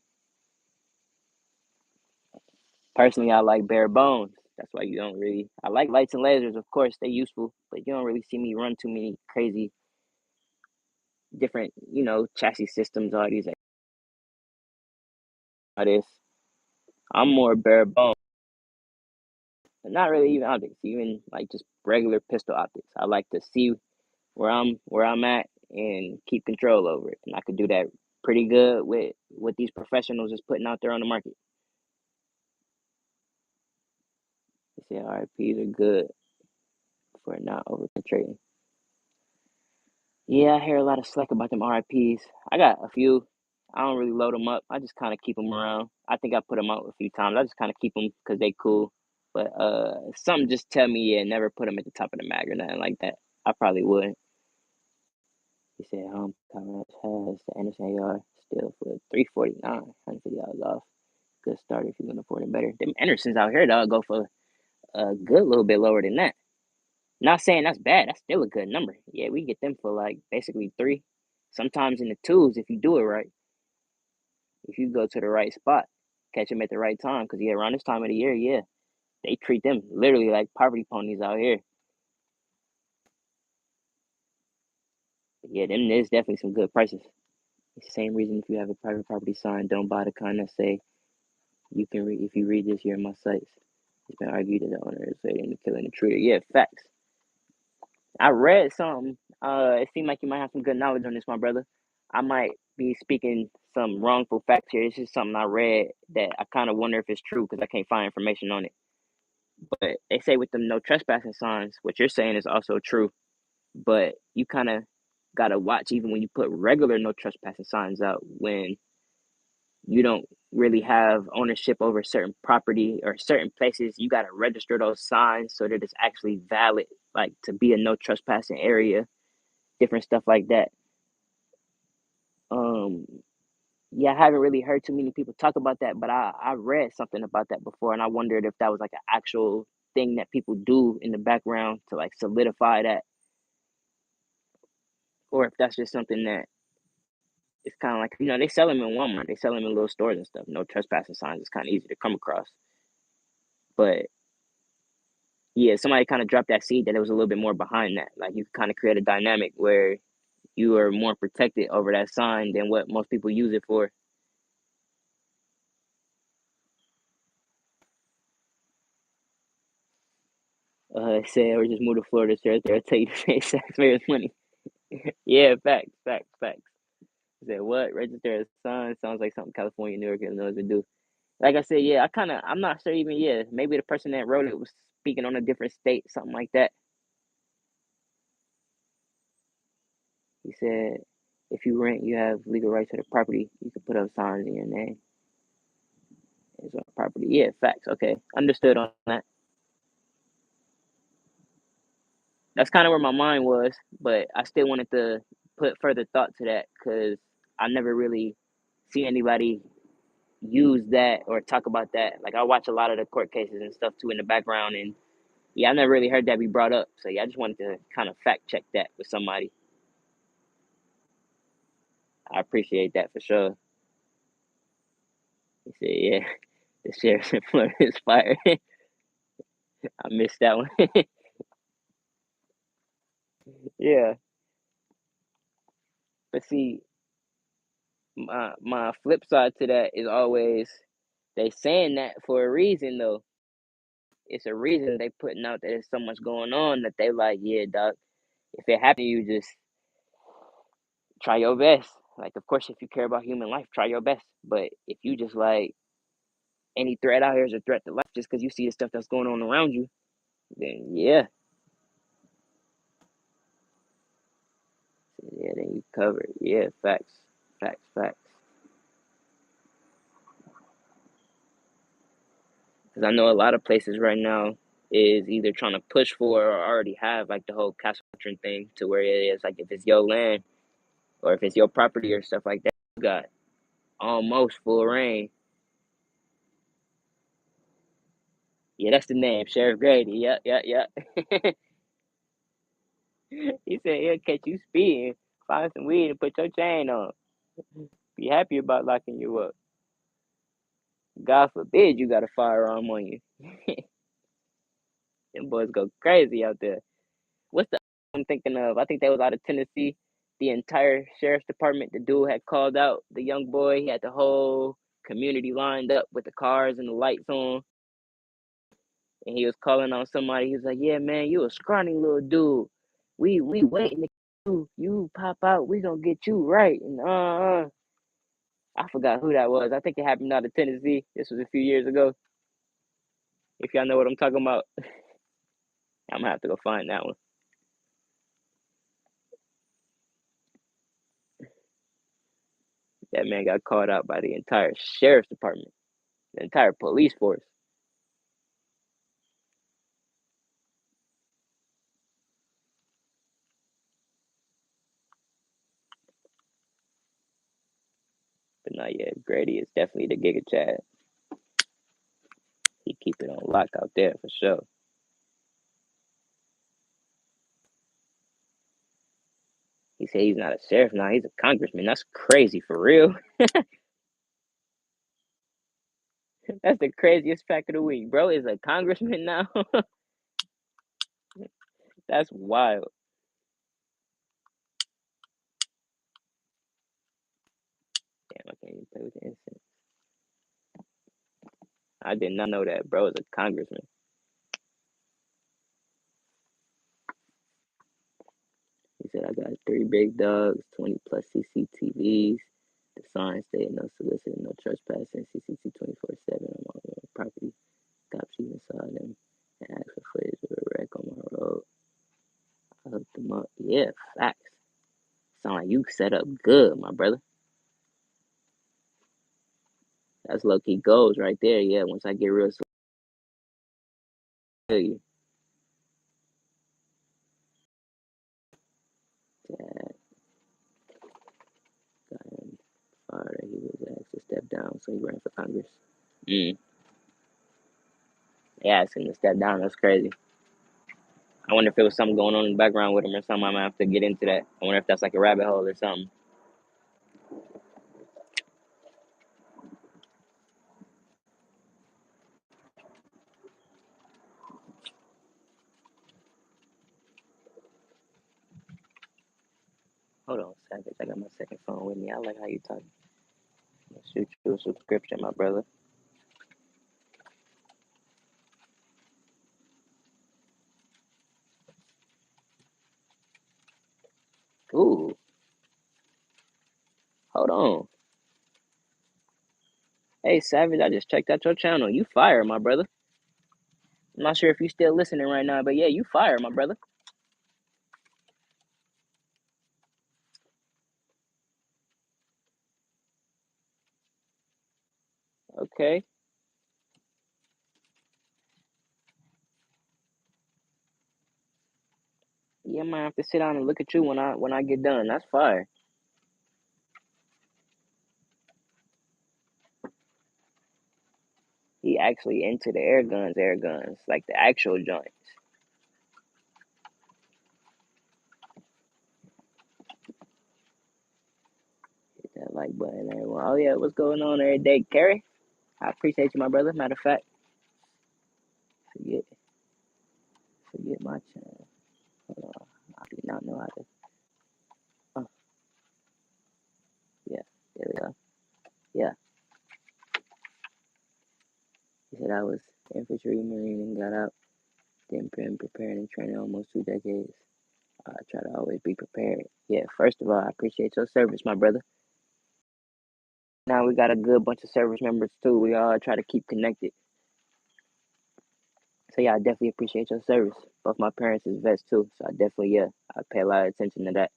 Personally, I like bare bones. That's why you don't really. I like lights and lasers, of course, they're useful, but you don't really see me run too many crazy different, chassis systems. All these, all this. I'm more bare bones, but not really even optics. Even like just regular pistol optics. I like to see where I'm at and keep control over it, and I could do that pretty good with what these professionals is putting out there on the market. They say RIPs are good for not overpenetrating. Yeah, I hear a lot of slack about them RIPs. I got a few. I don't really load them up. I just kind of keep them around. I think I put them out a few times. I just kind of keep them because they cool. But something just tell me, yeah, never put them at the top of the mag or nothing like that. I probably wouldn't. He said, Conrad has the Anderson AR still for $349, $150 off. Good start if you can afford it better. Them Andersons out here, dog, go for a good little bit lower than that. Not saying that's bad. That's still a good number. Yeah, we get them for like basically three. Sometimes in the twos if you do it right. If you go to the right spot, catch them at the right time. Because, yeah, around this time of the year, yeah, they treat them literally like poverty ponies out here. But yeah, them is definitely some good prices. It's the same reason if you have a private property sign, don't buy the kind that say you can read. If you read this, you're in my sights. It's been argued that the owner is waiting to killing the treater. Yeah, facts. I read something. It seemed like you might have some good knowledge on this, my brother. I might be speaking some wrongful facts here. It's just something I read that I kind of wonder if it's true because I can't find information on it. But they say with them no trespassing signs, what you're saying is also true. But you kind of gotta watch even when you put regular no trespassing signs out when you don't really have ownership over certain property or certain places. You gotta register those signs so that it's actually valid, like to be a no trespassing area, different stuff like that. Um, yeah, I haven't really heard too many people talk about that, but I read something about that before, and I wondered if that was like an actual thing that people do in the background to like solidify that, or if that's just something that it's kind of like they sell them in Walmart, they sell them in little stores and stuff. No trespassing signs is kind of easy to come across, but yeah, somebody kind of dropped that seed that it was a little bit more behind that. Like you kind of create a dynamic where you are more protected over that sign than what most people use it for. Say or just move to Florida, so right there, I'll tell you to pay taxpayers' money. Yeah, facts, facts, facts. I said what? Register a sign sounds like something California, New York, Illinois would do. Like I said, yeah, I'm not sure even. Yeah, maybe the person that wrote it was speaking on a different state, something like that. He said, if you rent, you have legal right to the property. You can put up signs in your name. It's on property. Yeah, facts. Okay, understood on that. That's kind of where my mind was, but I still wanted to put further thought to that because I never really see anybody use that or talk about that. Like I watch a lot of the court cases and stuff too in the background, and yeah, I never really heard that be brought up. So yeah, I just wanted to kind of fact check that with somebody. I appreciate that for sure. He said, yeah, the sheriff in Florida is fired. I missed that one. Yeah, but see, my flip side to that is always they saying that for a reason though. It's a reason they putting out that there's so much going on that they like, yeah, doc. If it happened, you just try your best. Like, of course, if you care about human life, try your best. But if you just like any threat out here is a threat to life, just because you see the stuff that's going on around you, then yeah, then you covered. Yeah, facts, facts, facts. Because I know a lot of places right now is either trying to push for or already have like the whole castle veteran thing to where it is like if it's your land or if it's your property or stuff like that, you got almost full reign. Yeah, that's the name, Sheriff Grady. Yep, yep, yep. He said he'll catch you speeding, find some weed and put your chain on. Be happy about locking you up. God forbid you got a firearm on you. Them boys go crazy out there. What's the I'm thinking of? I think that was out of Tennessee. The entire sheriff's department, the dude had called out the young boy. He had the whole community lined up with the cars and the lights on. And he was calling on somebody. He was like, "Yeah, man, you a scrawny little dude. We waiting to you pop out. We gonna get you right." And I forgot who that was. I think it happened out of Tennessee. This was a few years ago. If y'all know what I'm talking about, I'm gonna have to go find that one. That man got called out by the entire sheriff's department, the entire police force. But not yet. Grady is definitely the Giga Chad. He keep it on lock out there for sure. He said he's not a sheriff now. He's a congressman. That's crazy for real. That's the craziest fact of the week. Bro is a congressman now. That's wild. Damn, I can't even play with the instant. I did not know that bro is a congressman. He said I got 3 big dogs, 20 plus CCTVs. The sign stated no soliciting, no trespassing, CCTV 24/7 on my own property. Cops even saw them and asked for footage of a wreck on my road. I hooked them up. Yeah, facts. Sound like you set up good, my brother. That's low key goals right there. Yeah, once I get real, tell you. Dad got him fired. He was asked to step down, so he ran for Congress. Mm. They asked him to step down. That's crazy. I wonder if there was something going on in the background with him or something. I might have to get into that. I wonder if that's like a rabbit hole or something. Hold on, Savage. I got my second phone with me. I like how you talk. Let's shoot you a subscription, my brother. Ooh, hold on. Hey, Savage, I just checked out your channel. You fire, my brother. I'm not sure if you still listening right now, but yeah, you fire, my brother. Okay. Yeah, I might have to sit down and look at you when I get done. That's fire. He actually into the air guns, like the actual joints. Hit that like button, everyone. Oh yeah, what's going on every day, Carrie? I appreciate you, my brother. Matter of fact, forget forget my channel. Hold on. I do not know how to. Oh yeah, there we go. Yeah, he said I was infantry marine and got out. Then been preparing and training almost 2 decades. I try to always be prepared. Yeah, first of all, I appreciate your service, my brother. Now we got a good bunch of service members too. We all try to keep connected. So yeah, I definitely appreciate your service. Both my parents is vets too, so I definitely I pay a lot of attention to that.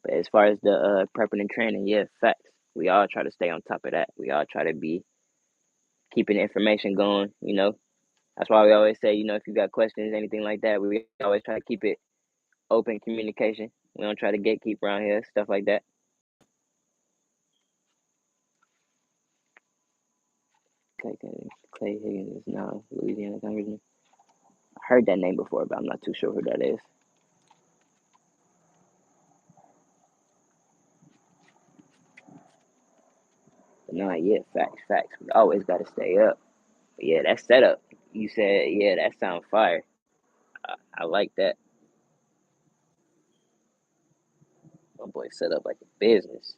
But as far as the prepping and training, yeah, facts. We all try to stay on top of that. We all try to be keeping the information going. That's why we always say, if you got questions, anything like that, we always try to keep it open communication. We don't try to gatekeep around here, stuff like that. Clay Higgins is now Louisiana congressman. I heard that name before, but I'm not too sure who that is. But no, yeah, facts. We always got to stay up. But yeah, that setup, you said, yeah, that sound fire. I like that. My boy set up like a business.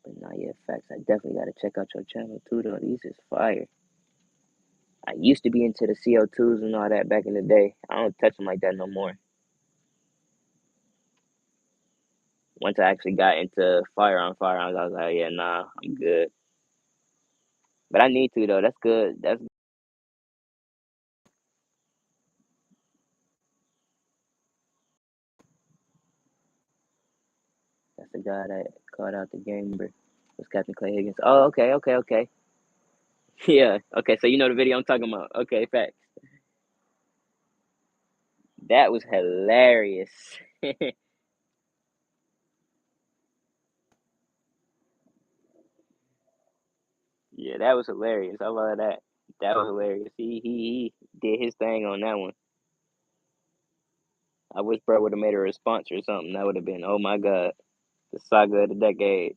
But not yet, facts. I definitely got to check out your channel too, though. These is fire. I used to be into the CO2s and all that back in the day. I don't touch them like that no more. Once I actually got into firearms, I was like, yeah, nah, I'm good. But I need to though. That's good. That's the guy that called out the gamer. Was Captain Clay Higgins. Oh, okay. Yeah. Okay, so you know the video I'm talking about. Okay, fact. That was hilarious. Yeah, that was hilarious. I love that. That was hilarious. He did his thing on that one. I wish bro would have made a response or something. That would have been, oh my god, the saga of the decade.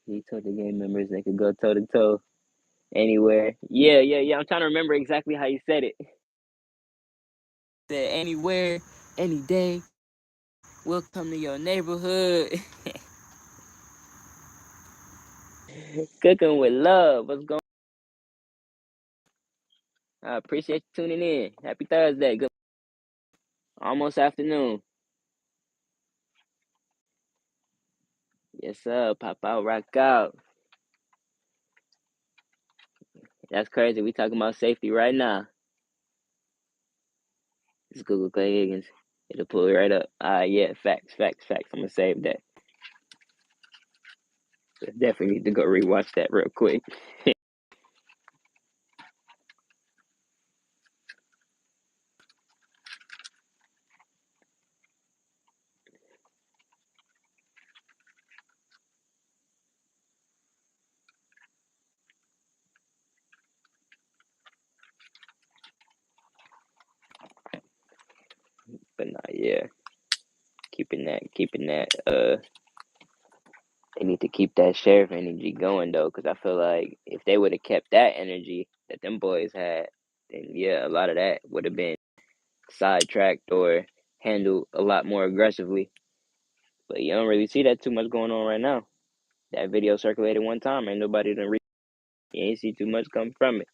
He told the game members they could go toe to toe anywhere. Yeah, yeah, yeah. I'm trying to remember exactly how you said it. Said anywhere, any day, we'll come to your neighborhood. Cooking with love. What's going on? I appreciate you tuning in. Happy Thursday. Good. Almost afternoon. Yes, sir. Pop out, rock out. That's crazy. We talking about safety right now. Just Google Clay Higgins. It'll pull it right up. Yeah, facts, facts, facts. I'm gonna save that. Definitely need to go rewatch that real quick. But nah, yeah, keeping that. They need to keep that sheriff energy going though, because I feel like if they would have kept that energy that them boys had, then yeah, a lot of that would have been sidetracked or handled a lot more aggressively. But you don't really see that too much going on right now. That video circulated one time, ain't nobody done read. You ain't see too much come from it.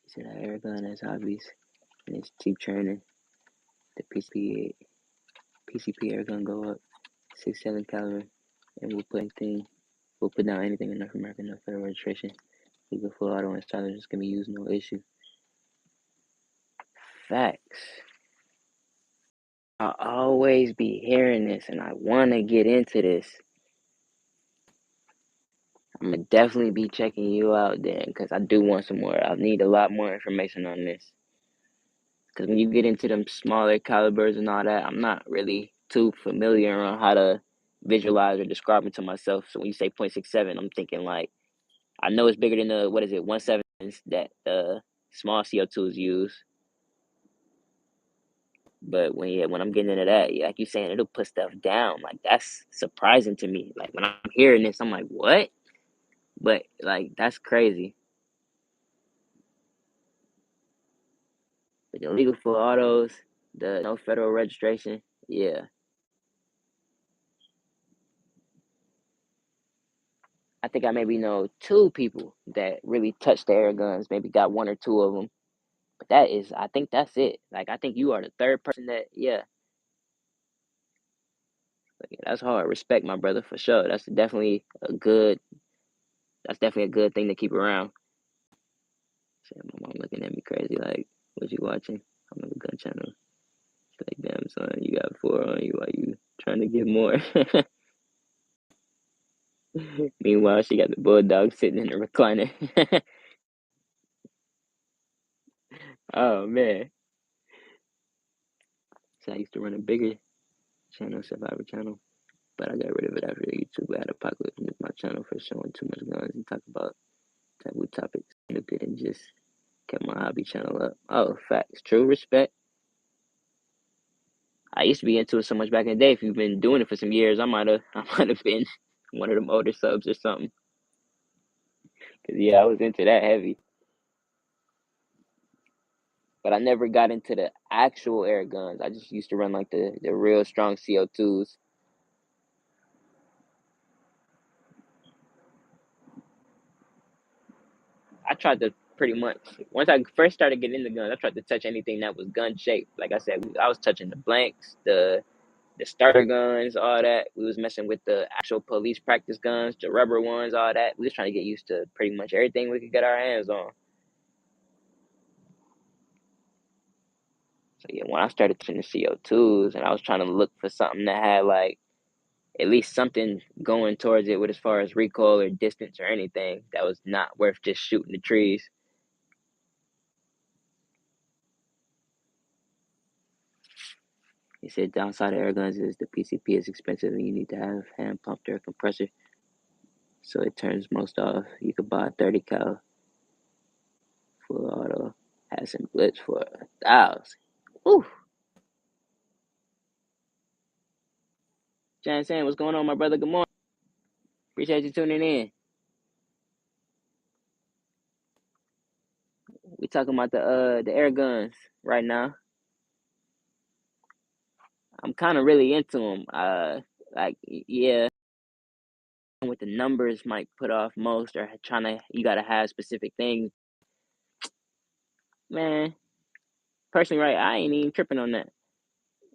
He said, Erica and his hobbies and his cheap training. The PCP are gonna go up 6-7 caliber, and we'll put down anything in North America, no federal registration. Legal full auto and silencers can be used, no issue. Facts. I always be hearing this, and I want to get into this. I'm gonna definitely be checking you out then, because I do want some more. I need a lot more information on this. Because when you get into them smaller calibers and all that, I'm not really too familiar on how to visualize or describe it to myself. So when you say .67, I'm thinking like I know it's bigger than the what is it 1/7 that the small CO2s use. But when I'm getting into that, yeah, like you saying, it'll put stuff down. Like that's surprising to me. Like when I'm hearing this, I'm like, what? But like that's crazy. But the legal for autos, the no federal registration, yeah. I think I maybe know two people that really touched the air guns. Maybe got one or two of them. But I think that's it. Like I think you are the third person that, yeah. Like, that's hard. Respect, my brother, for sure. That's definitely a good thing to keep around. Shit, my mom looking at me crazy like, what you watching? I'm on the gun channel. She's like, damn son, you got four on you. Why you trying to get more? Meanwhile, she got the bulldog sitting in the recliner. Oh man. So I used to run a bigger channel, Survivor channel, but I got rid of it after YouTube had Apocalypse with my channel for showing too much guns and talk about taboo topics. Nuked it and just kept my hobby channel up. Oh, facts. True respect. I used to be into it so much back in the day. If you've been doing it for some years, I might have been one of them older subs or something. Cause yeah, I was into that heavy, but I never got into the actual air guns. I just used to run like the real strong CO2s. I tried to pretty much. Once I first started getting into guns, I tried to touch anything that was gun shaped. Like I said, I was touching the blanks, the starter guns, all that. We was messing with the actual police practice guns, the rubber ones, all that. We was trying to get used to pretty much everything we could get our hands on. So yeah, when I started touching the CO2s, and I was trying to look for something that had like at least something going towards it with as far as recoil or distance or anything that was not worth just shooting the trees. He said downside of air guns is the PCP is expensive and you need to have hand pumped air compressor so it turns most off. You could buy a 30 cal full auto, have some blitz for 1,000. Ooh, Jan saying, what's going on, my brother? Good morning. Appreciate you tuning in. We talking about the air guns right now. I'm kind of really into them. Like yeah, with the numbers might put off most, or trying to you gotta have specific things. Man, personally, right? I ain't even tripping on that.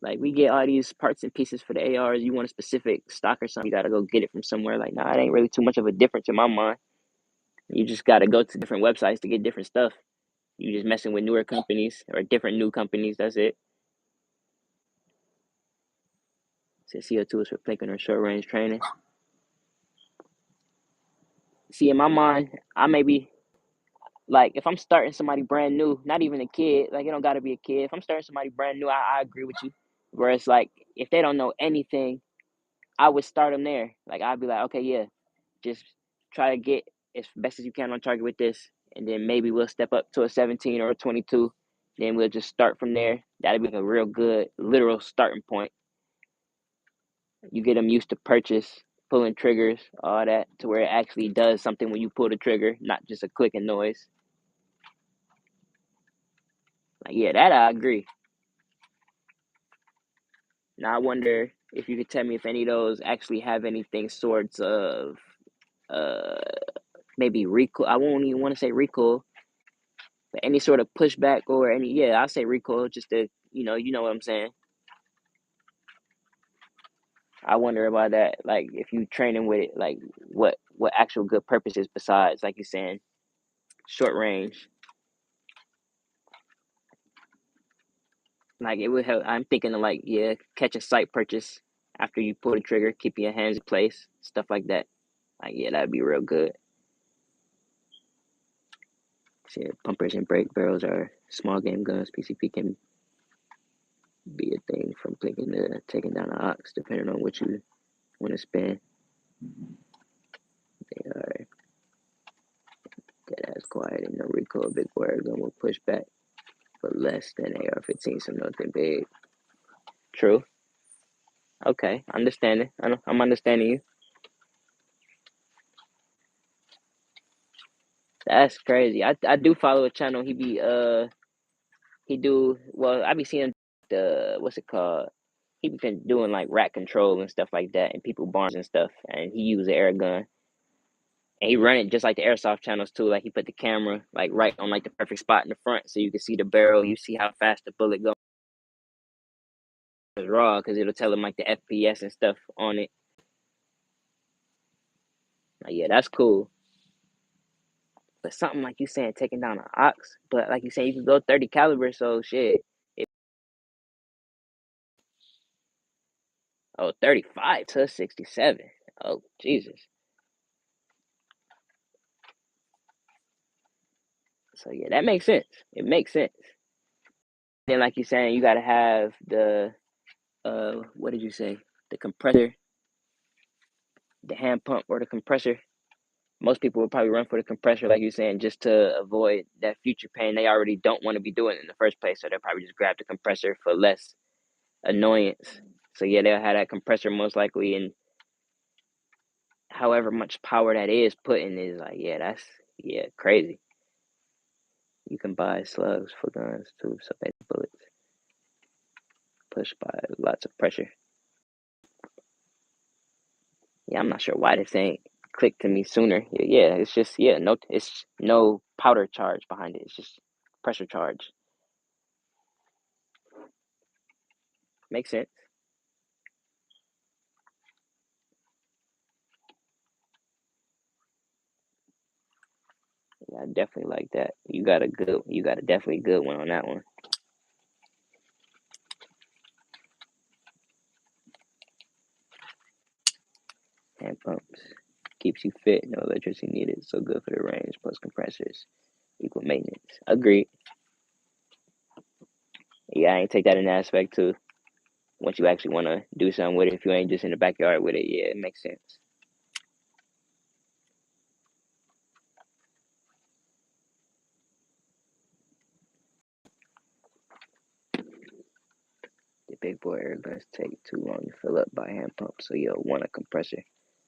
Like we get all these parts and pieces for the ARs. You want a specific stock or something, you gotta go get it from somewhere. Like, nah, it ain't really too much of a difference in my mind. You just gotta go to different websites to get different stuff. You just messing with newer companies or different new companies. That's it. So CO2 is for plinking or short range training. See, in my mind, I may be like if I'm starting somebody brand new, not even a kid, like it don't gotta be a kid. If I'm starting somebody brand new, I agree with you. Whereas like if they don't know anything, I would start them there. Like I'd be like, okay, yeah, just try to get as best as you can on target with this, and then maybe we'll step up to a 17 or a 22. Then we'll just start from there. That'd be a real good literal starting point. You get them used to purchase, pulling triggers, all that, to where it actually does something when you pull the trigger, not just a clicking noise. Like, yeah, that I agree. Now I wonder if you could tell me if any of those actually have anything sorts of uh maybe recoil. I won't even want to say recoil, but any sort of pushback or any I'll say recoil just to you know what I'm saying. I wonder about that. Like if you training with it, like what actual good purposes besides like you're saying short range. Like it would help. I'm thinking of like catch a sight purchase after you pull the trigger, keep your hands in place, stuff like that. Like that'd be real good. See, pumpers and brake barrels are small game guns. PCP can be a thing from clicking to taking down an ox, depending on what you want to spend. They are dead ass quiet and no recoil. Big boy gun will push back for less than AR-15, so nothing big. True. Okay, understanding. I'm understanding you. That's crazy. I do follow a channel. He do well. I be seeing the what's it called? He been doing like rat control and stuff like that, and people barns and stuff. And he use an air gun, and he run it just like the airsoft channels too. Like he put the camera like right on like the perfect spot in the front, so you can see the barrel. You see how fast the bullet goes raw, because it'll tell him like the FPS and stuff on it. Like, yeah, that's cool. But something like you saying taking down an ox, but like you saying you can go 30 caliber, so shit. Oh, 35 to 67. Oh, Jesus. So yeah, that makes sense. It makes sense. Then like you're saying, you gotta have the what did you say? The compressor, the hand pump or the compressor. Most people will probably run for the compressor, like you're saying, just to avoid that future pain. They already don't want to be doing it in the first place, so they'll probably just grab the compressor for less annoyance. So yeah, they'll have that compressor most likely, and however much power that is putting is like, that's crazy. You can buy slugs for guns too, so they bullets pushed by lots of pressure. Yeah, I'm not sure why this ain't clicked to me sooner. Yeah, it's just no, it's no powder charge behind it. It's just pressure charge. Makes sense. Yeah, I definitely like that. You got a definitely good one on that one. Hand pumps keeps you fit. No electricity needed. So good for the range. Plus compressors equal maintenance. Agreed. Yeah, I ain't take that in aspect too. Once you actually want to do something with it, if you ain't just in the backyard with it, yeah, it makes sense. The big boy air guns take too long to fill up by hand pump, so you'll want a compressor.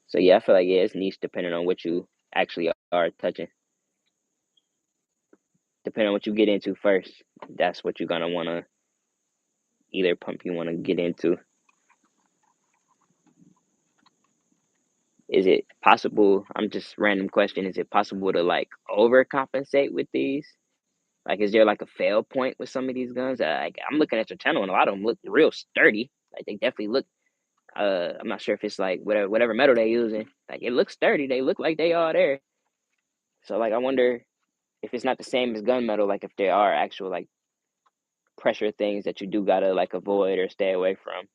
So yeah, I feel like it's niche depending on what you actually are touching. Depending on what you get into first, that's what you're gonna want to either pump you want to get into. Is it possible? I'm just random question. Is it possible to like overcompensate with these? Like, is there like a fail point with some of these guns? Like, I'm looking at your channel and a lot of them look real sturdy. Like, they definitely look. I'm not sure if it's like whatever metal they using. Like, it looks sturdy. They look like they are there. So like, I wonder if it's not the same as gunmetal. Like, if there are actual like pressure things that you do gotta like avoid or stay away from.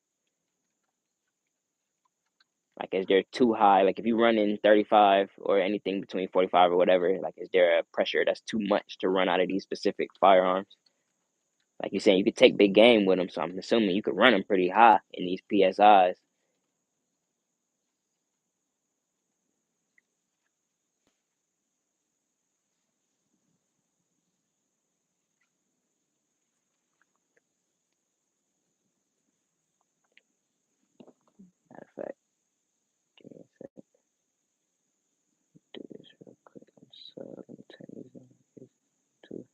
Like, is there too high? Like, if you run in 35 or anything between 45 or whatever, like, is there a pressure that's too much to run out of these specific firearms? Like you're saying, you could take big game with them, so I'm assuming you could run them pretty high in these PSIs. Matter of fact, give me a second. Do this real quick. So let me turn these on. Two.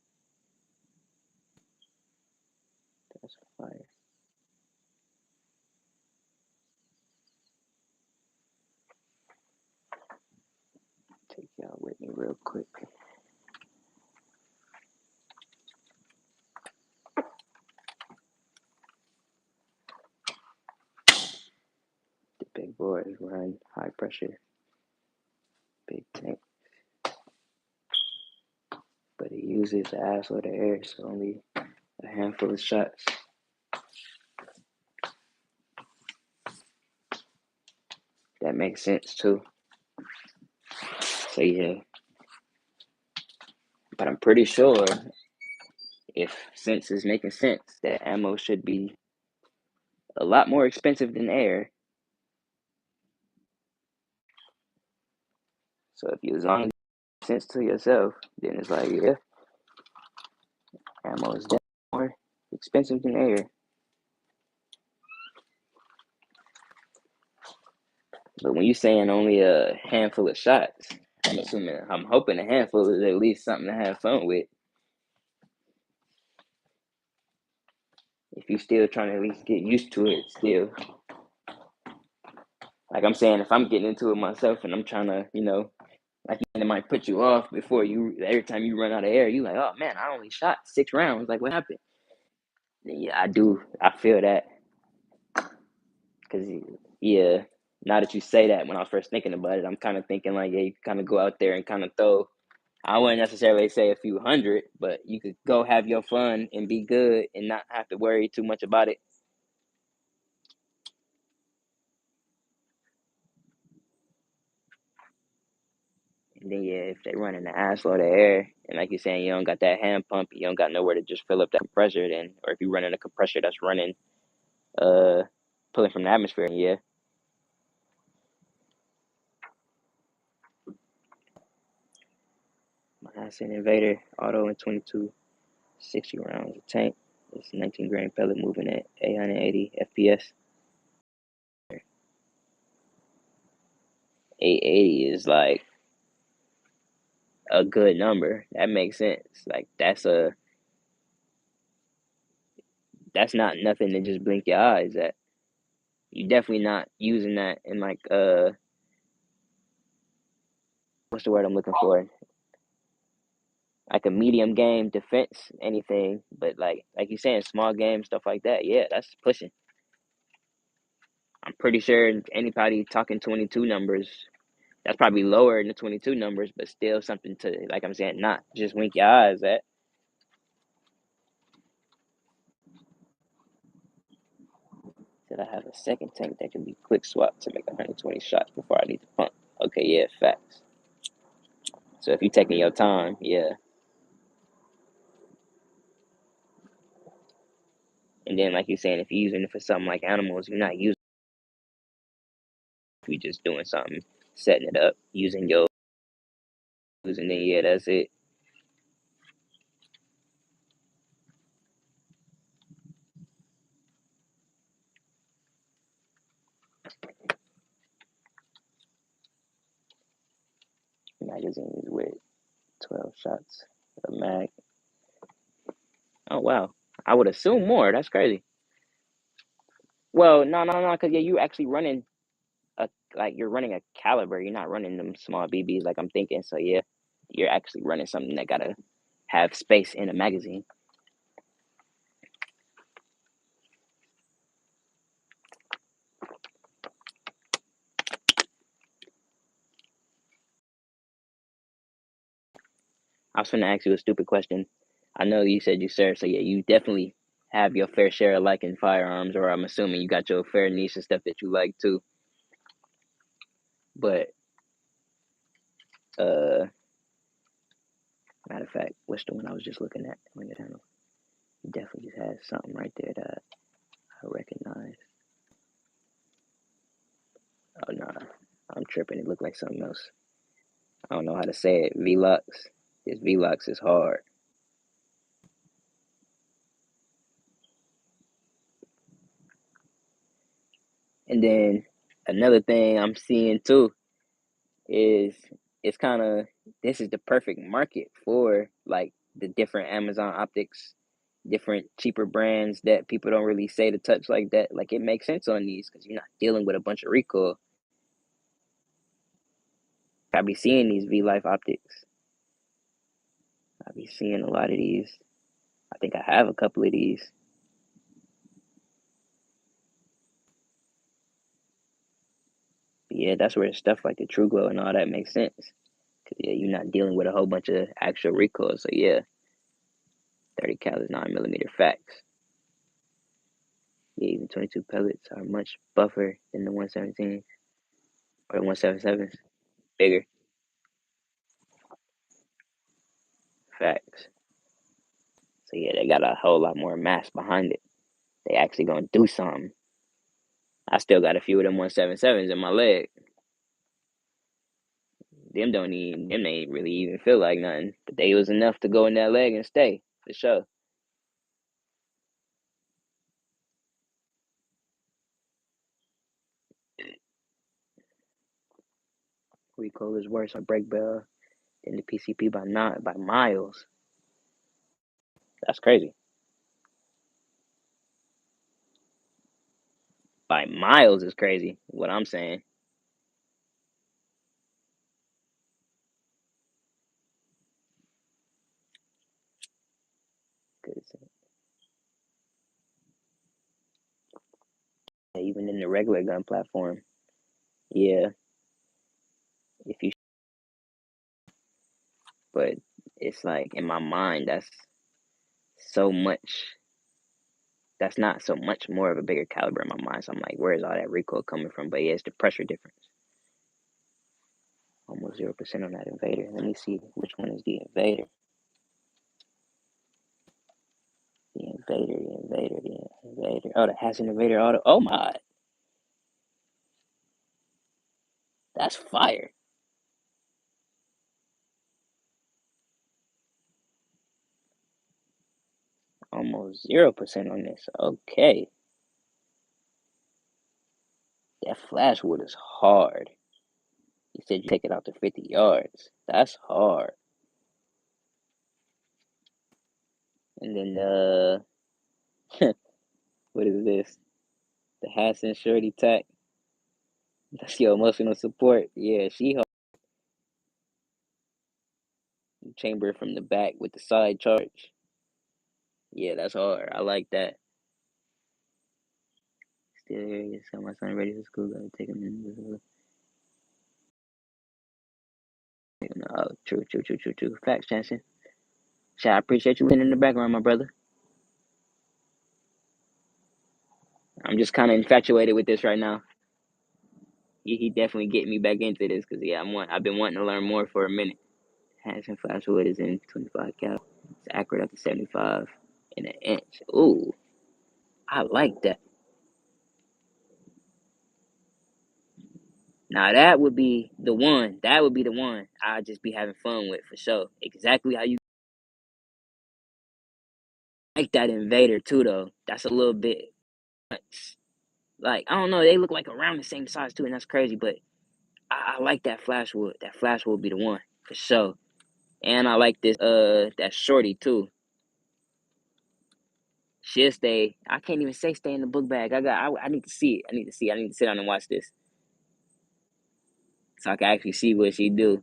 That's fire. Take y'all with me real quick. The big boys run high pressure, big tank, but it uses the ass or the air, so only a handful of shots. That makes sense too. So yeah, but I'm pretty sure if sense is making sense, that ammo should be a lot more expensive than air. So if you was on sense to yourself, then it's like, yeah, ammo is definitely more expensive than air. But when you're saying only a handful of shots, I'm hoping a handful is at least something to have fun with. If you're still trying to at least get used to it, still. Like I'm saying, if I'm getting into it myself and I'm trying to, like it might put you off before every time you run out of air, you like, oh man, I only shot 6 rounds. Like what happened? Yeah, I do. I feel that because yeah. Now that you say that, when I was first thinking about it, I'm kind of thinking like, yeah, you kind of go out there and kind of throw. I wouldn't necessarily say a few hundred, but you could go have your fun and be good and not have to worry too much about it. And then yeah, if they run in the ass or the air, and like you're saying, you don't got that hand pump, you don't got nowhere to just fill up that compressor, then, or if you running a compressor that's running, uh, pulling from the atmosphere, yeah. My Ascent Invader auto in 22, 60 rounds of tank. It's 19 grain pellet moving at 880 FPS. 880 is like a good number. That makes sense. Like that's not nothing to just blink your eyes at. You definitely not using that in like what's the word I'm looking for? Like a medium game defense, anything. But like you saying, small game stuff like that. Yeah, that's pushing. I'm pretty sure anybody talking 22 numbers, that's probably lower than the 22 numbers, but still something to, like I'm saying, not just wink your eyes at. Said I have a second tank that can be quick swap to make 120 shots before I need to pump. Okay, yeah, facts. So if you're taking your time, yeah. And then, like you're saying, if you're using it for something like animals, you're not using it. If you're just doing something, setting it up, using your, and then, yeah, that's it. Magazine is with 12 shots of mag. Oh, wow. I would assume more. That's crazy. Well, no, because yeah, you actually running you're running a caliber. You're not running them small BBs like I'm thinking. So yeah, you're actually running something that gotta have space in a magazine. I was gonna ask you a stupid question. I know you said you served, so yeah, you definitely have your fair share of liking firearms, or I'm assuming you got your fair niche of stuff that you like too. But uh, matter of fact, what's the one I was just looking at on your channel? You definitely just had something right there that I recognize. Oh no, I'm tripping. It looked like something else. I don't know how to say it. Velux. This Velux is hard. And then another thing I'm seeing too is it's kind of this is the perfect market for like the different Amazon optics, different cheaper brands that people don't really say to touch like that. Like it makes sense on these because you're not dealing with a bunch of recoil. I be seeing these V Life optics. I be seeing a lot of these. I think I have a couple of these. But yeah, that's where stuff like the True Glow and all that makes sense. Cause yeah, you're not dealing with a whole bunch of actual recoil. So yeah, 30 cal is 9mm facts. Yeah, even 22 pellets are much buffer than the 117 or the 177s. Bigger. Facts. So yeah, they got a whole lot more mass behind it. They actually gonna do something. I still got a few of them 177s in my leg. Them ain't really even feel like nothing. But they was enough to go in that leg and stay, for sure. Recoil is worse on break bell than the PCP by not by miles. That's crazy. By miles is crazy. What I'm saying. Cause even in the regular gun platform, yeah, if you but it's like in my mind so much that's not so much more of a bigger caliber in my mind. So I'm like, where is all that recoil coming from? But yeah, it's the pressure difference. Almost 0% on that invader. Let me see which one is the invader. The invader, the invader, the invader. Oh, the has an invader auto. Oh my, that's fire. Almost 0% on this. Okay. That flash wood is hard. You said you take it out to 50 yards. That's hard. And then what is this? The Hassan Shorty Tack. That's your emotional support. Yeah, she chamber from the back with the side charge. Yeah, that's hard. I like that. Still here. Yes, got my son ready for school. Gotta take him in. Oh, true, true, true, true, true. Facts, Jansen. I appreciate you listening in the background, my brother. I'm just kind of infatuated with this right now. He definitely getting me back into this because yeah, I've been wanting to learn more for a minute. Hanson Flashwood is in 25 cal. It's accurate up to 75 in an inch. Ooh, I like that. Now that would be the one. That would be the one I'd just be having fun with for sure. Exactly how you like that Invader too, though. That's a little bit nuts. Like I don't know, they look like around the same size too, and that's crazy. But I like that Flashwood. That Flashwood would be the one for sure. And I like this that Shorty too. She'll stay. I can't even say stay in the book bag. I need to see it. I need to see it. I need to sit down and watch this so I can actually see what she do.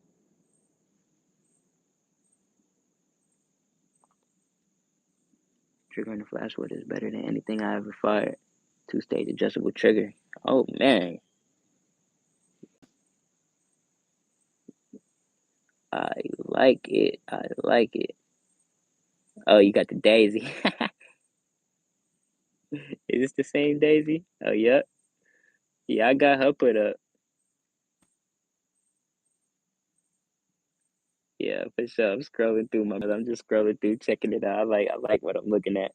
Triggering the Flashwood is better than anything I ever fired. Two-stage adjustable trigger. Oh man, I like it. I like it. Oh, you got the Daisy. Is this the same Daisy? Oh, yep. Yeah, I got her put up. Yeah, for sure. I'm scrolling through my. I'm just scrolling through, checking it out. I like what I'm looking at.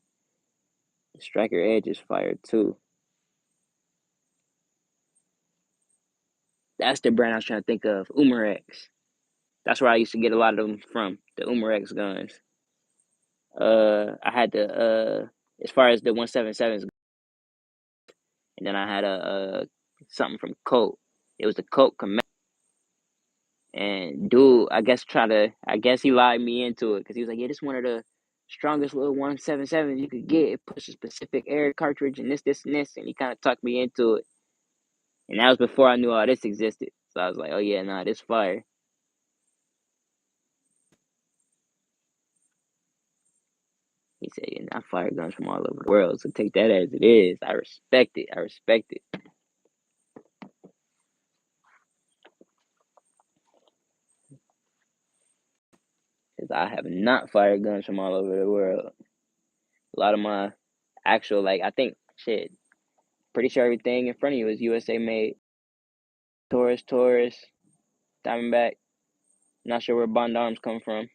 Striker Edge is fire too. That's the brand I was trying to think of. Umarex. That's where I used to get a lot of them from. The Umarex guns. I had the as far as the 177s, and then I had a something from Colt. It was the Colt Command. And dude, I guess he lied me into it because he was like, yeah, this is one of the strongest little 177s you could get. It pushes specific air cartridge and this, and this. And he kind of talked me into it. And that was before I knew all this existed. So I was like, oh, yeah, nah, this fire. He said, yeah, I fire guns from all over the world. So take that as it is. I respect it. I respect it. Because I have not fired guns from all over the world. A lot of my actual, like, I think, shit, pretty sure everything in front of you is USA made. Taurus, Diamondback. Not sure where Bond Arms come from.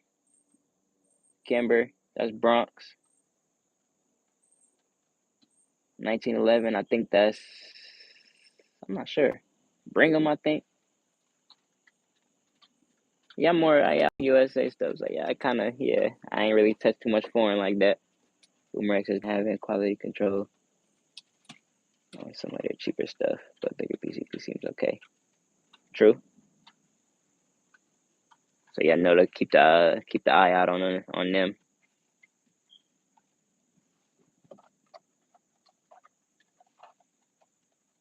Kimber, that's Bronx. 1911, I think that's. I'm not sure. Brigham, I think. Yeah, more USA stuff. So yeah, I ain't really touched too much foreign like that. Boomerex is having quality control on some of their cheaper stuff, but bigger PCP seems okay. True. So yeah, know to keep the eye out on them.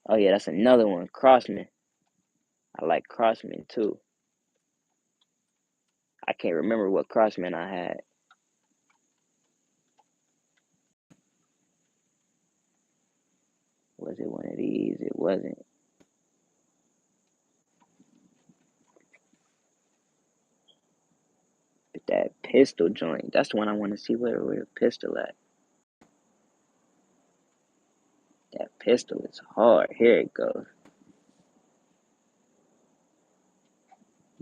Oh yeah, that's another one. Crossman. I like Crossman too. I can't remember what Crossman I had. Was it one of these? It wasn't. But that pistol joint, that's the one I want to see where the pistol at. That pistol is hard. Here it goes.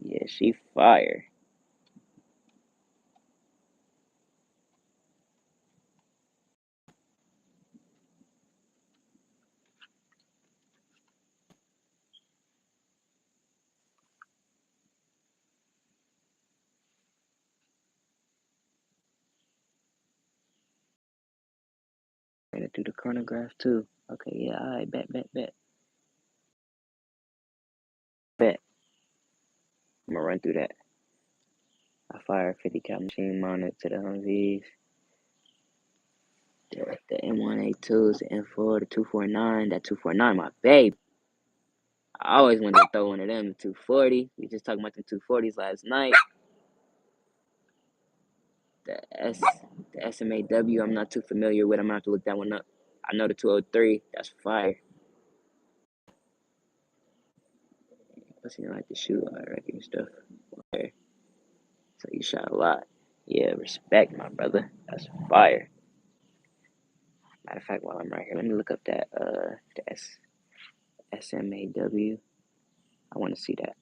Yeah, she fire. Gonna do the chronograph too. Okay, yeah, alright, bet. Bet. I'm gonna run through that. I fire a 50 cal machine mounted to the Humvees. The M1A2s, the M4, the 249. That 249, my baby. I always wanted to throw one of them, the 240. We just talking about the 240s last night. The S, the SMAW, I'm not too familiar with. I'm gonna have to look that one up. I know the 203. That's fire. Plus, you know, like to shoot, all that regular stuff. Okay. So you shot a lot. Yeah, respect, my brother. That's fire. Matter of fact, while I'm right here, let me look up that the SMAW. I want to see that.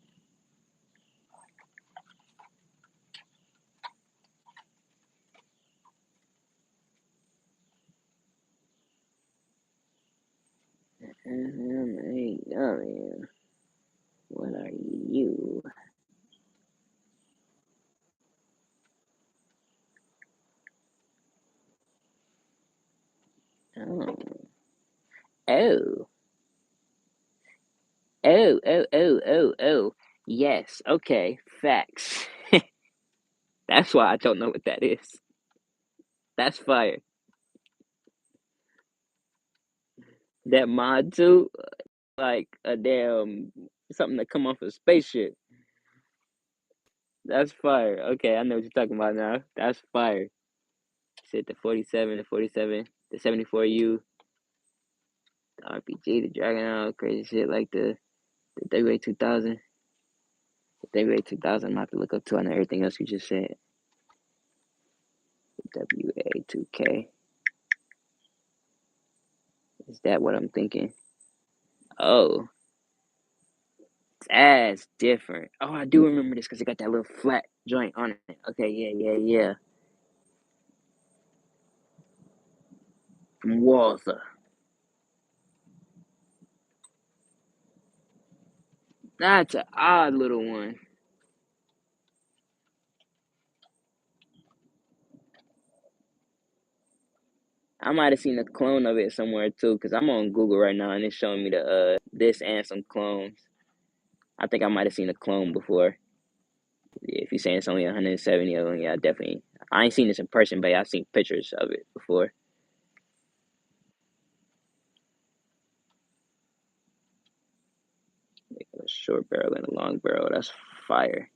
SMAW. What are you? Oh. Oh. Oh. Yes. Okay. Facts. That's why I don't know what that is. That's fire. That mod too, like a damn something that come off a spaceship. That's fire. Okay, I know what you're talking about now. That's fire. Said the 47, the 47, the 74U, the RPG, the Dragon, crazy shit like the WA 2000, the WA 2000. I'm gonna have to look up too on everything else you just said. The WA 2K. Is that what I'm thinking? Oh, that's different. Oh, I do remember this because it got that little flat joint on it. Okay, yeah. From Walther. That's an odd little one. I might have seen a clone of it somewhere too, because I'm on Google right now and it's showing me the this and some clones. I think I might have seen a clone before. Yeah, if you're saying it's only 170 of them, yeah, definitely. I ain't seen this in person, but I've seen pictures of it before. A short barrel and a long barrel. That's fire.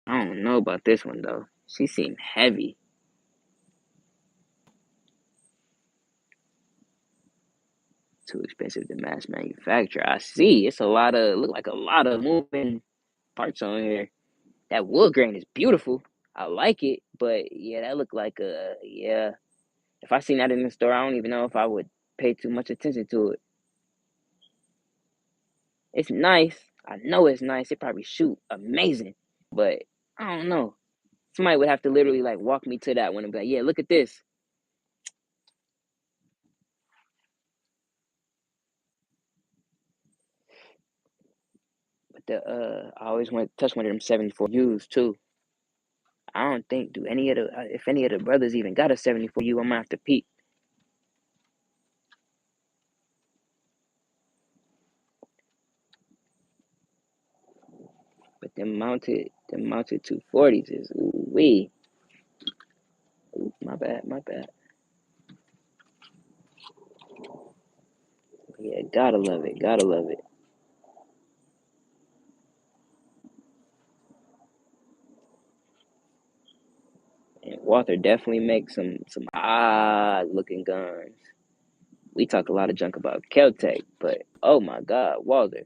I don't know about this one though. She seemed heavy. Too expensive to mass manufacture. I see. It's a lot of look like a lot of moving parts on here. That wood grain is beautiful. I like it, but yeah, that look like a yeah. If I seen that in the store, I don't even know if I would pay too much attention to it. It's nice. I know it's nice. It probably shoot amazing, but I don't know. Somebody would have to literally like walk me to that one and be like, "Yeah, look at this." But I always want to touch one of them 74Us too. I don't think do any of the if any of the brothers even got a 74U, I'm gonna have to peep. But them mounted 240s is ooh wee. Ooh, my bad. Yeah, gotta love it. And Walther definitely makes some odd looking guns. We talk a lot of junk about Keltec, but oh my God, Walther.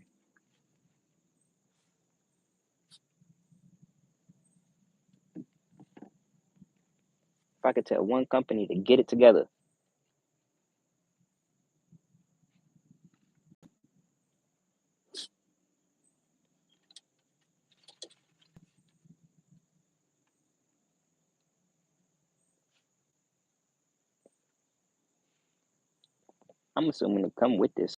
If I could tell one company to get it together, I'm assuming to come with this.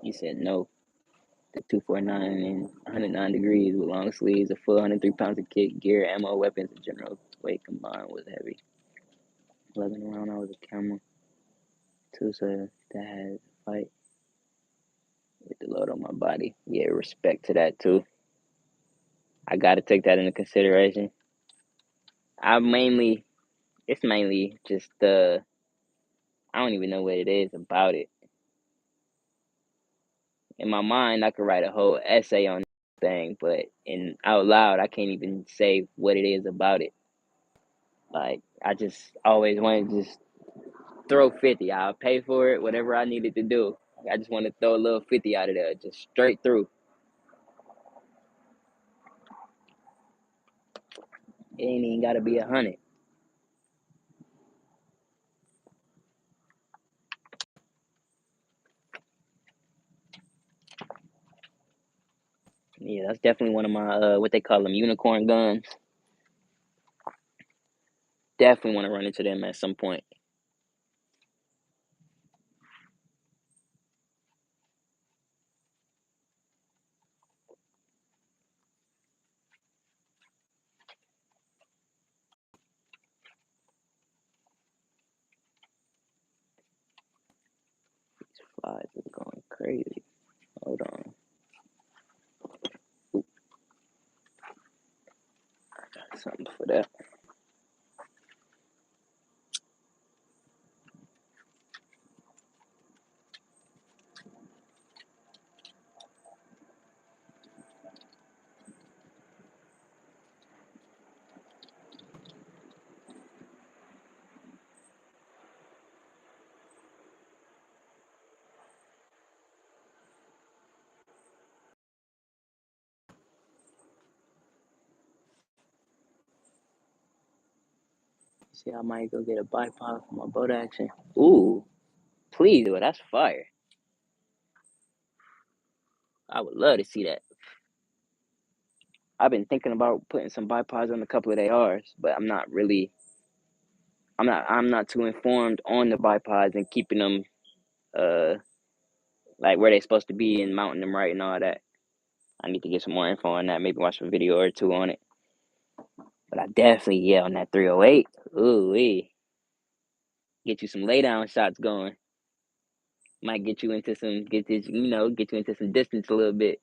He said no. The 249 and 109 degrees with long sleeves, a full 103 pounds of kit, gear, ammo, weapons, and general weight combined was heavy. 11 round, I was a camera. Two so that had fight With the load on my body. Yeah, respect to that too. I gotta take that into consideration. It's mainly just I don't even know what it is about it. In my mind, I could write a whole essay on this thing, but in out loud, I can't even say what it is about it. Like, I just always wanted to just throw 50. I'll pay for it, whatever I needed to do. I just want to throw a little 50 out of there, just straight through. It ain't even gotta be 100. Yeah, that's definitely one of my what they call them, unicorn guns. Definitely want to run into them at some point. These flies are going crazy. Hold on. Oop, got something for that. See, I might go get a bipod for my boat action. Ooh, please do it. That's fire. I would love to see that. I've been thinking about putting some bipods on a couple of their R's, but I'm not too informed on the bipods and keeping them uh like where they supposed to be and mounting them right and all that. I need to get some more info on that. Maybe watch a video or two on it. But I definitely on that 308. Ooh wee. Get you some lay down shots going. Might get you into get you into some distance a little bit.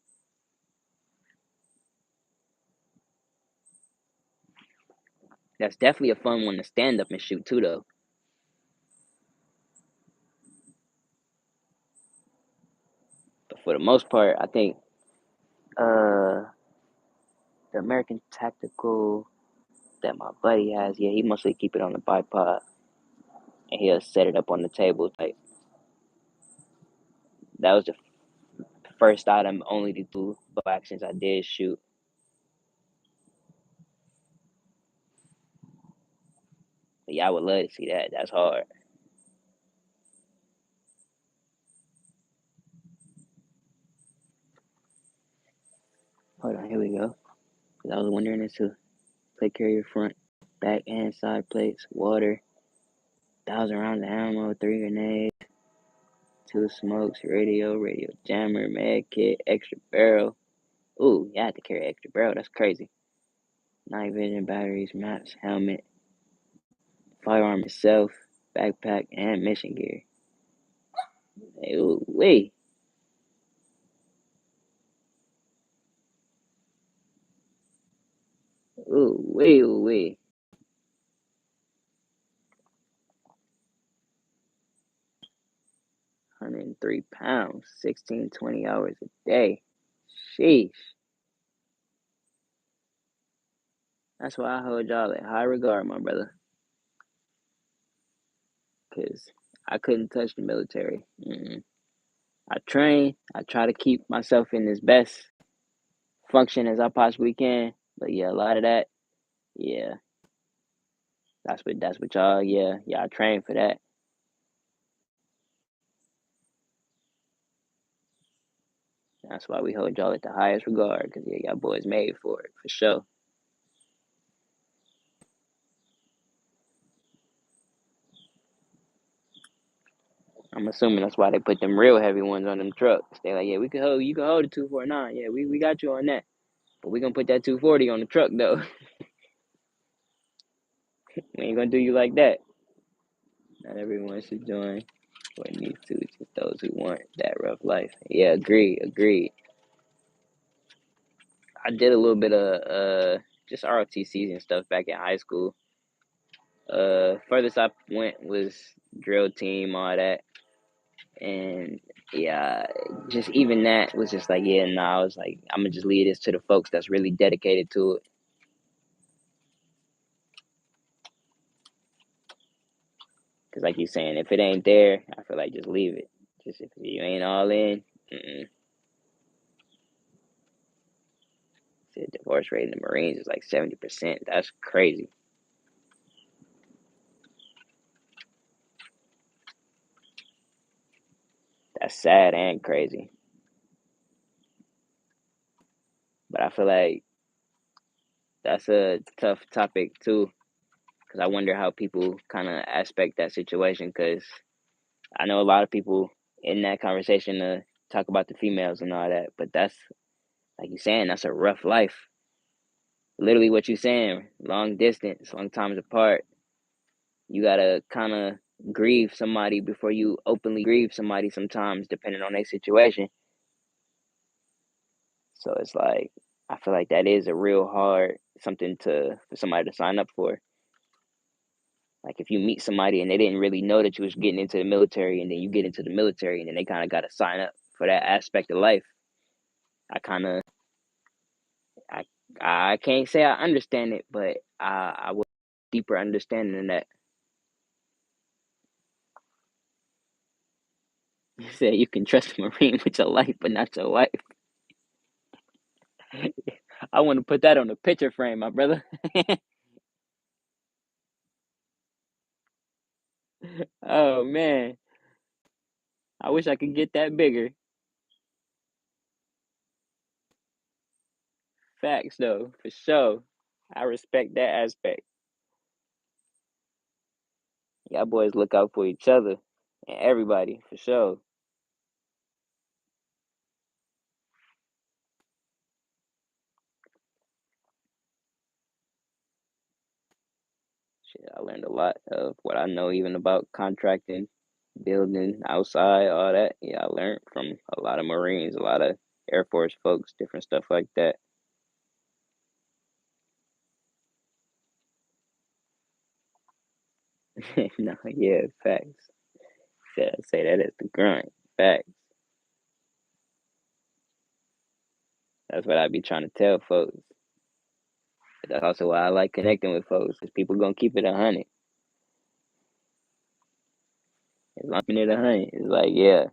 That's definitely a fun one to stand up and shoot too, though. But for the most part, I think uh the American Tactical that my buddy has, yeah, he mostly keep it on the bipod and he'll set it up on the table. Like that was the first item, only the two bow actions I did shoot. But yeah, I would love to see that. That's hard. Hold on, here we go. Cause I was wondering this too. Plate carrier front, back and side plates, water, 1,000 rounds of ammo, 3 grenades, 2 smokes, radio jammer, med kit, extra barrel. Ooh, you had to carry extra barrel. That's crazy. Night vision, batteries, maps, helmet, firearm itself, backpack, and mission gear. Hey, ooh, wait. Ooh, wait, ooh, wait. 103 pounds, 16, 20 hours a day. Sheesh. That's why I hold y'all in high regard, my brother. Because I couldn't touch the military. I train. I try to keep myself in as best function as I possibly can. But yeah, a lot of that, yeah, that's what y'all, yeah, I train for that. That's why we hold y'all at the highest regard, because yeah, y'all boys made for it, for sure. I'm assuming that's why they put them real heavy ones on them trucks. They like, yeah, you can hold the 249. Yeah, we got you on that. But we gonna put that 240 on the truck though. We ain't gonna do you like that. Not everyone should join what needs to just throw those who want that rough life. Yeah, agreed. I did a little bit of just ROTCs and stuff back in high school. Furthest I went was drill team, all that, and yeah, just even that was just like, yeah, nah. I was like, I'm gonna just leave this to the folks that's really dedicated to it. Cause like you saying, if it ain't there, I feel like just leave it. Just if you ain't all in, the divorce rate in the Marines is like 70%. That's crazy. That's sad and crazy. But I feel like that's a tough topic too, because I wonder how people kind of aspect that situation. Because I know a lot of people in that conversation talk about the females and all that, but that's like you saying, that's a rough life. Literally, what you saying, long distance, long times apart. You gotta kind of grieve somebody before you openly grieve somebody. Sometimes, depending on their situation. So it's like I feel like that is a real hard something to for somebody to sign up for. Like if you meet somebody and they didn't really know that you was getting into the military, and then you get into the military, and then they kind of got to sign up for that aspect of life. I kind of I I can't say I understand it, but I would deeper understanding than that. You said you can trust a Marine with your life, but not your wife. I want to put that on a picture frame, my brother. Oh man, I wish I could get that bigger. Facts though, for sure. I respect that aspect. Y'all boys look out for each other and everybody, for sure. Shit, I learned a lot of what I know even about contracting, building outside, all that. Yeah, I learned from a lot of Marines, a lot of Air Force folks, different stuff like that. No, yeah, facts. Say that is the grind. Facts. That's what I be trying to tell folks. But that's also why I like connecting with folks, because people gonna keep it 100. As long as it 100, it's like, yeah.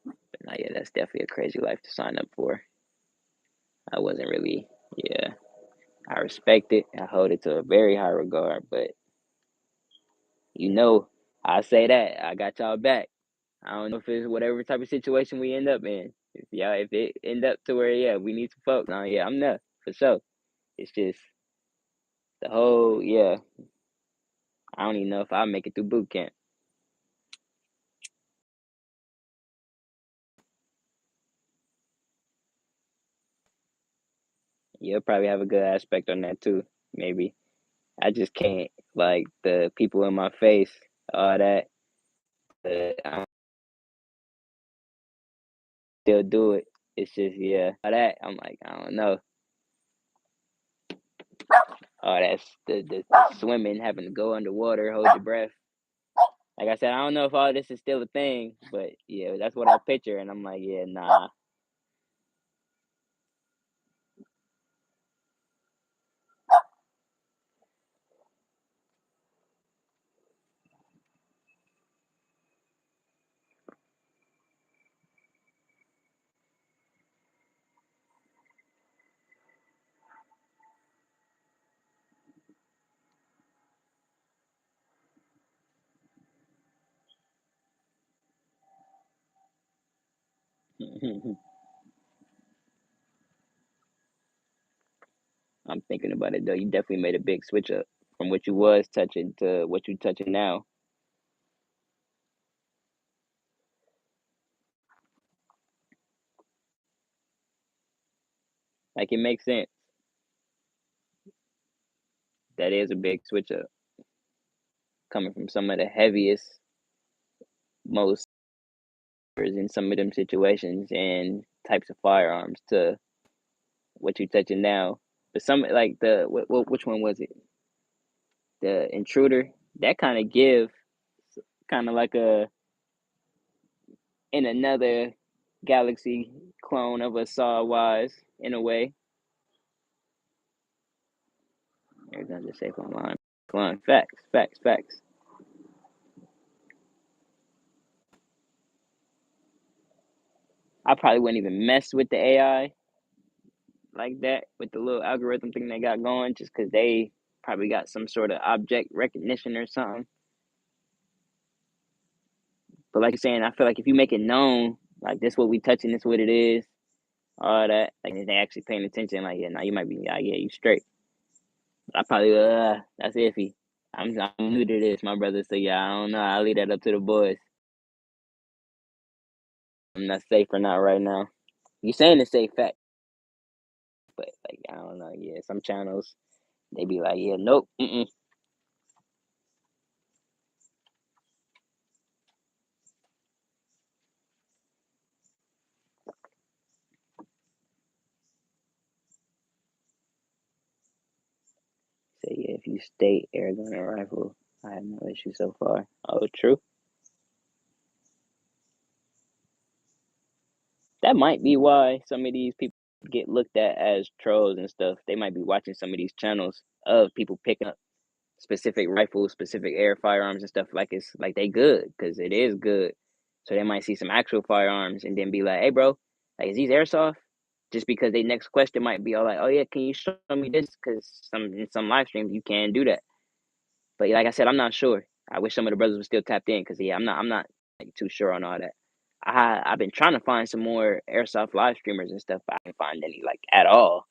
But nah, yeah, that's definitely a crazy life to sign up for. I wasn't really, yeah. I respect it. I hold it to a very high regard, but I say that I got y'all back. I don't know if it's whatever type of situation we end up in. If it end up to where yeah we need some folks, yeah I'm there for sure. It's just the whole yeah. I don't even know if I'll make it through boot camp. You'll probably have a good aspect on that too. Maybe I just can't like the people in my face, all that. I still do it. It's just yeah, all that I'm like I don't know. Oh, that's the swimming, having to go underwater, hold your breath. Like I said, I don't know if all this is still a thing, but yeah, that's what I picture, and I'm like, yeah, nah. I'm thinking about it though. You definitely made a big switch up from what you was touching to what you touching now. Like it makes sense. that is a big switch up coming from some of the heaviest, most in some of them situations and types of firearms to what you touching now. But some like which one was it? The intruder that kind of give kind of like a in another galaxy clone of a Saw Wise in a way. They're gonna just say online. Clone facts, facts, facts. I probably wouldn't even mess with the AI like that with the little algorithm thing they got going, just because they probably got some sort of object recognition or something. But like you're saying, I feel like if you make it known, like this what we touching, this what it is, all that, like if they actually paying attention, like yeah, now you might be like yeah, you straight. I probably that's iffy. I'm new to this, my brother. So yeah, I don't know. I'll leave that up to the boys. I'm not safe or not right now. You saying it's safe fact, but like I don't know. Yeah, some channels they be like, yeah, nope, say yeah, if you state air gun or rifle, I have no issue so far. Oh, true. That might be why some of these people get looked at as trolls and stuff. They might be watching some of these channels of people picking up specific rifles, specific air firearms and stuff like it's like they good because it is good. So they might see some actual firearms and then be like, "Hey, bro, like is these airsoft?" Just because they next question might be all like, "Oh yeah, can you show me this?" Because some in some live streams you can do that. But like I said, I'm not sure. I wish some of the brothers were still tapped in because yeah, I'm not like, too sure on all that. I've been trying to find some more airsoft live streamers and stuff, but I can't find any like at all.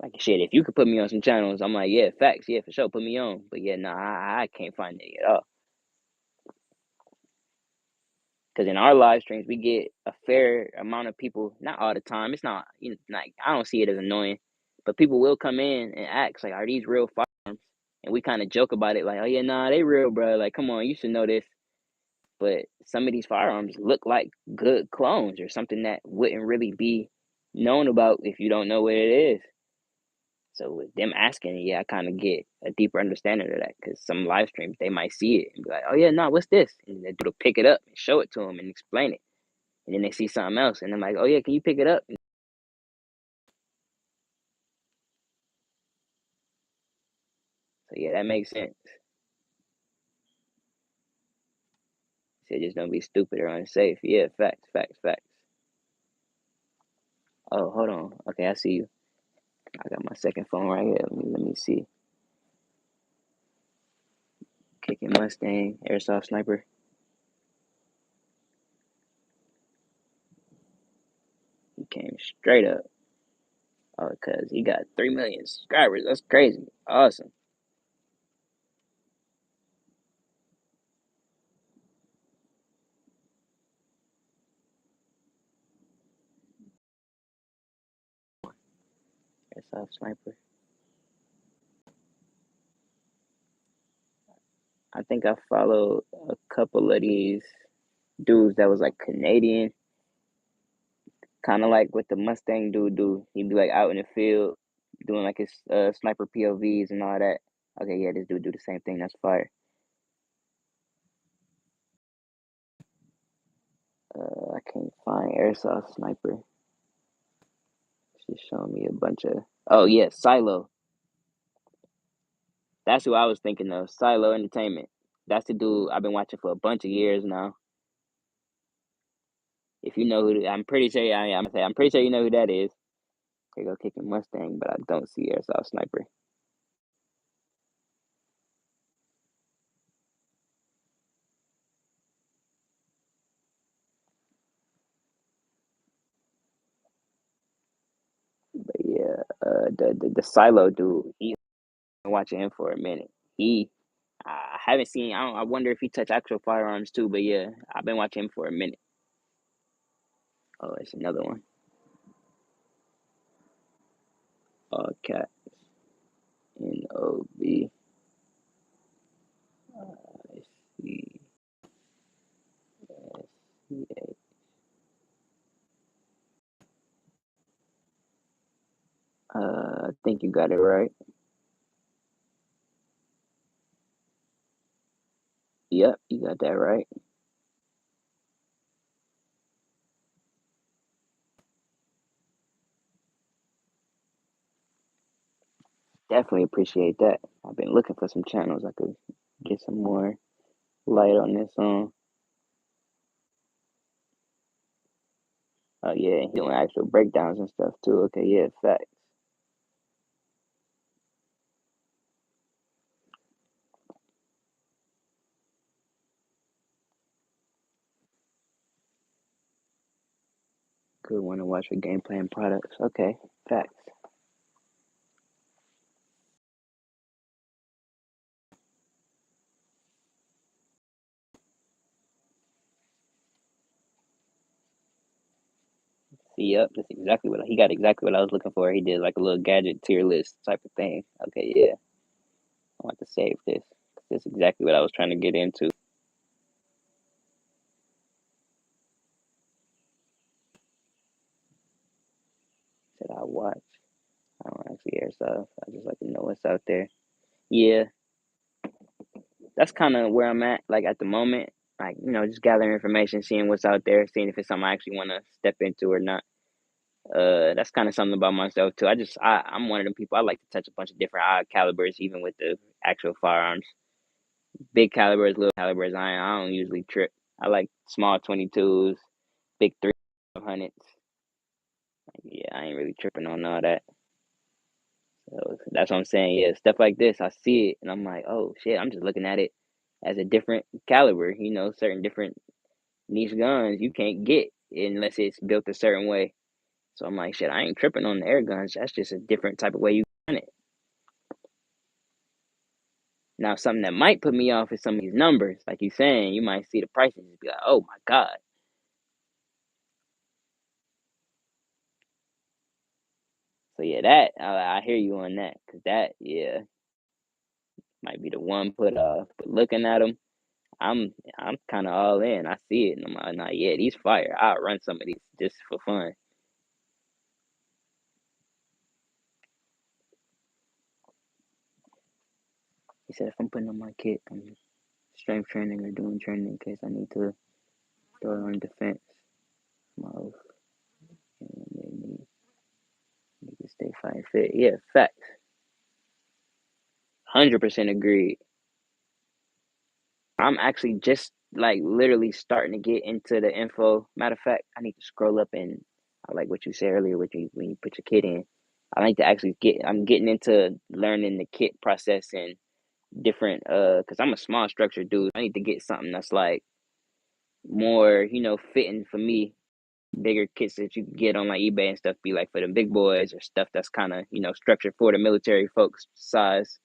Like shit, if you could put me on some channels, I'm like, yeah, facts, yeah, for sure, put me on. But yeah, no, I can't find any at all. Because in our live streams, we get a fair amount of people, not all the time. It's not, you know, like I don't see it as annoying, but people will come in and ask, like, are these real firearms? And we kind of joke about it, like, oh yeah, nah, they real, bro. Like, come on, you should know this. But some of these firearms look like good clones or something that wouldn't really be known about if you don't know what it is. So with them asking, yeah, I kind of get a deeper understanding of that because some live streams they might see it and be like, "Oh yeah, no, what's this?" And they do pick it up and show it to them and explain it, and then they see something else and they're like, "Oh yeah, can you pick it up?" So yeah, that makes sense. So just don't be stupid or unsafe. Yeah, facts, facts, facts. Oh, hold on. Okay, I see you. I got my second phone right here. Let me see. Kicking Mustang, airsoft sniper. He came straight up. Oh, cause he got 3 million subscribers. That's crazy. Awesome. Airsoft sniper. I think I followed a couple of these dudes that was like Canadian, kind of like what the Mustang dude do. He'd be like out in the field doing like his sniper POVs and all that. Okay, yeah, this dude do the same thing. That's fire. I can't find airsoft sniper. She's showing me a bunch of. Oh yeah, Silo. That's who I was thinking of. Silo Entertainment. That's the dude I've been watching for a bunch of years now. If you know who, I'm pretty sure. I'm pretty sure you know who that is. Here go kicking Mustang, but I don't see airsoft sniper. But yeah, the Silo dude, he's been watching him for a minute. I haven't seen. I wonder if he touched actual firearms too. But yeah, I've been watching him for a minute. Oh, it's another one. Oh, cat. NOB. I see. SCA. I think you got it right. Yep, you got that right. Definitely appreciate that. I've been looking for some channels I could get some more light on this on. Oh yeah, he doing actual breakdowns and stuff too. Okay, yeah, facts. Good one to watch for gameplay and products. Okay, facts. See, yep, that's exactly what he got. Exactly what I was looking for. He did like a little gadget tier list type of thing. Okay, yeah, I want to save this. That's exactly what I was trying to get into. Said I watch. I don't actually air stuff. I just like to know what's out there. Yeah, that's kind of where I'm at. Like at the moment, like just gathering information, seeing what's out there, seeing if it's something I actually want to step into or not. That's kind of something about myself too. I'm one of them people. I like to touch a bunch of different odd calibers, even with the actual firearms. Big calibers, little calibers. I don't usually trip. I like small 22s, big 300s. Yeah, I ain't really tripping on all that. So that's what I'm saying. Yeah, stuff like this, I see it and I'm like, oh shit, I'm just looking at it as a different caliber. Certain different niche guns you can't get unless it's built a certain way. So I'm like, shit, I ain't tripping on the air guns. That's just a different type of way you gun it. Now, something that might put me off is some of these numbers. Like you saying, you might see the prices and be like, oh my God. So yeah, that I hear you on that because that yeah might be the one put off. But looking at them, I'm kind of all in. I see it, and I'm like, nah, yeah, these fire. I'll run some of these just for fun. He said if I'm putting on my kit, I'm strength training or doing training in case I need to throw it on defense. My oath, and they need to stay fine fit. Yeah, facts. 100% agreed. I'm actually just like literally starting to get into the info. Matter of fact, I need to scroll up and I like what you said earlier when you put your kit in. I like to actually I'm getting into learning the kit process and different because I'm a small structure dude. I need to get something that's like more, fitting for me. Bigger kits that you can get on like eBay and stuff be like for the big boys or stuff that's kind of, structured for the military folks size.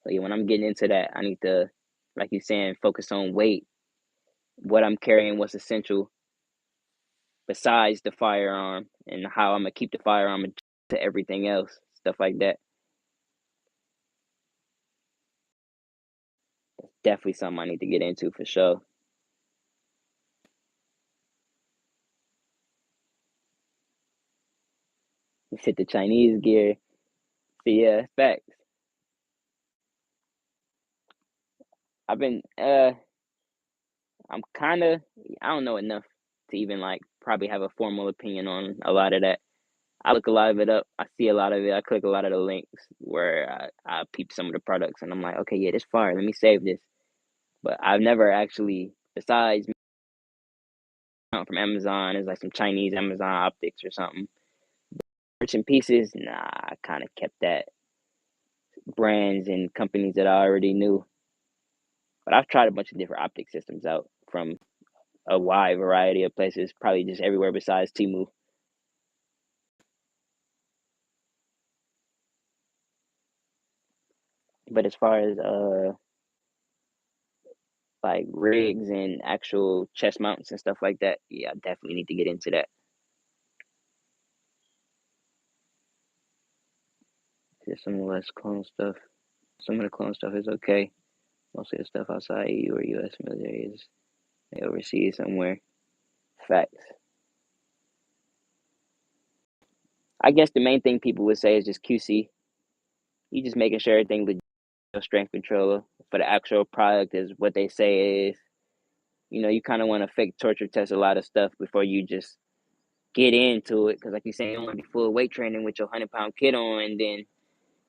So yeah, when I'm getting into that, I need to, like you're saying, focus on weight, what I'm carrying, what's essential besides the firearm, and how I'm gonna keep the firearm to everything else, stuff like that. Definitely something I need to get into for sure. Fit the Chinese gear. So yeah, facts. I've been I'm kind of I don't know enough to even like probably have a formal opinion on a lot of that. I look a lot of it up. I see a lot of it. I click a lot of the links where I peep some of the products, and I'm like, okay, yeah, this fire. Let me save this. But I've never actually, besides from Amazon, is like some Chinese Amazon optics or something. Bits and pieces, nah, I kind of kept that brands and companies that I already knew. But I've tried a bunch of different optic systems out from a wide variety of places, probably just everywhere besides Temu. But as far as like rigs and actual chest mounts and stuff like that, yeah, I definitely need to get into that. Just some less clone stuff. Some of the clone stuff is okay. Most of the stuff outside EU or US military is they overseas somewhere. Facts. I guess the main thing people would say is just QC. You just making sure everything legit, strength controller for the actual product is what they say it is. You kind of want to fake torture test a lot of stuff before you just get into it. Because, like you say, you don't want to be full weight training with your 100-pound kit on, and then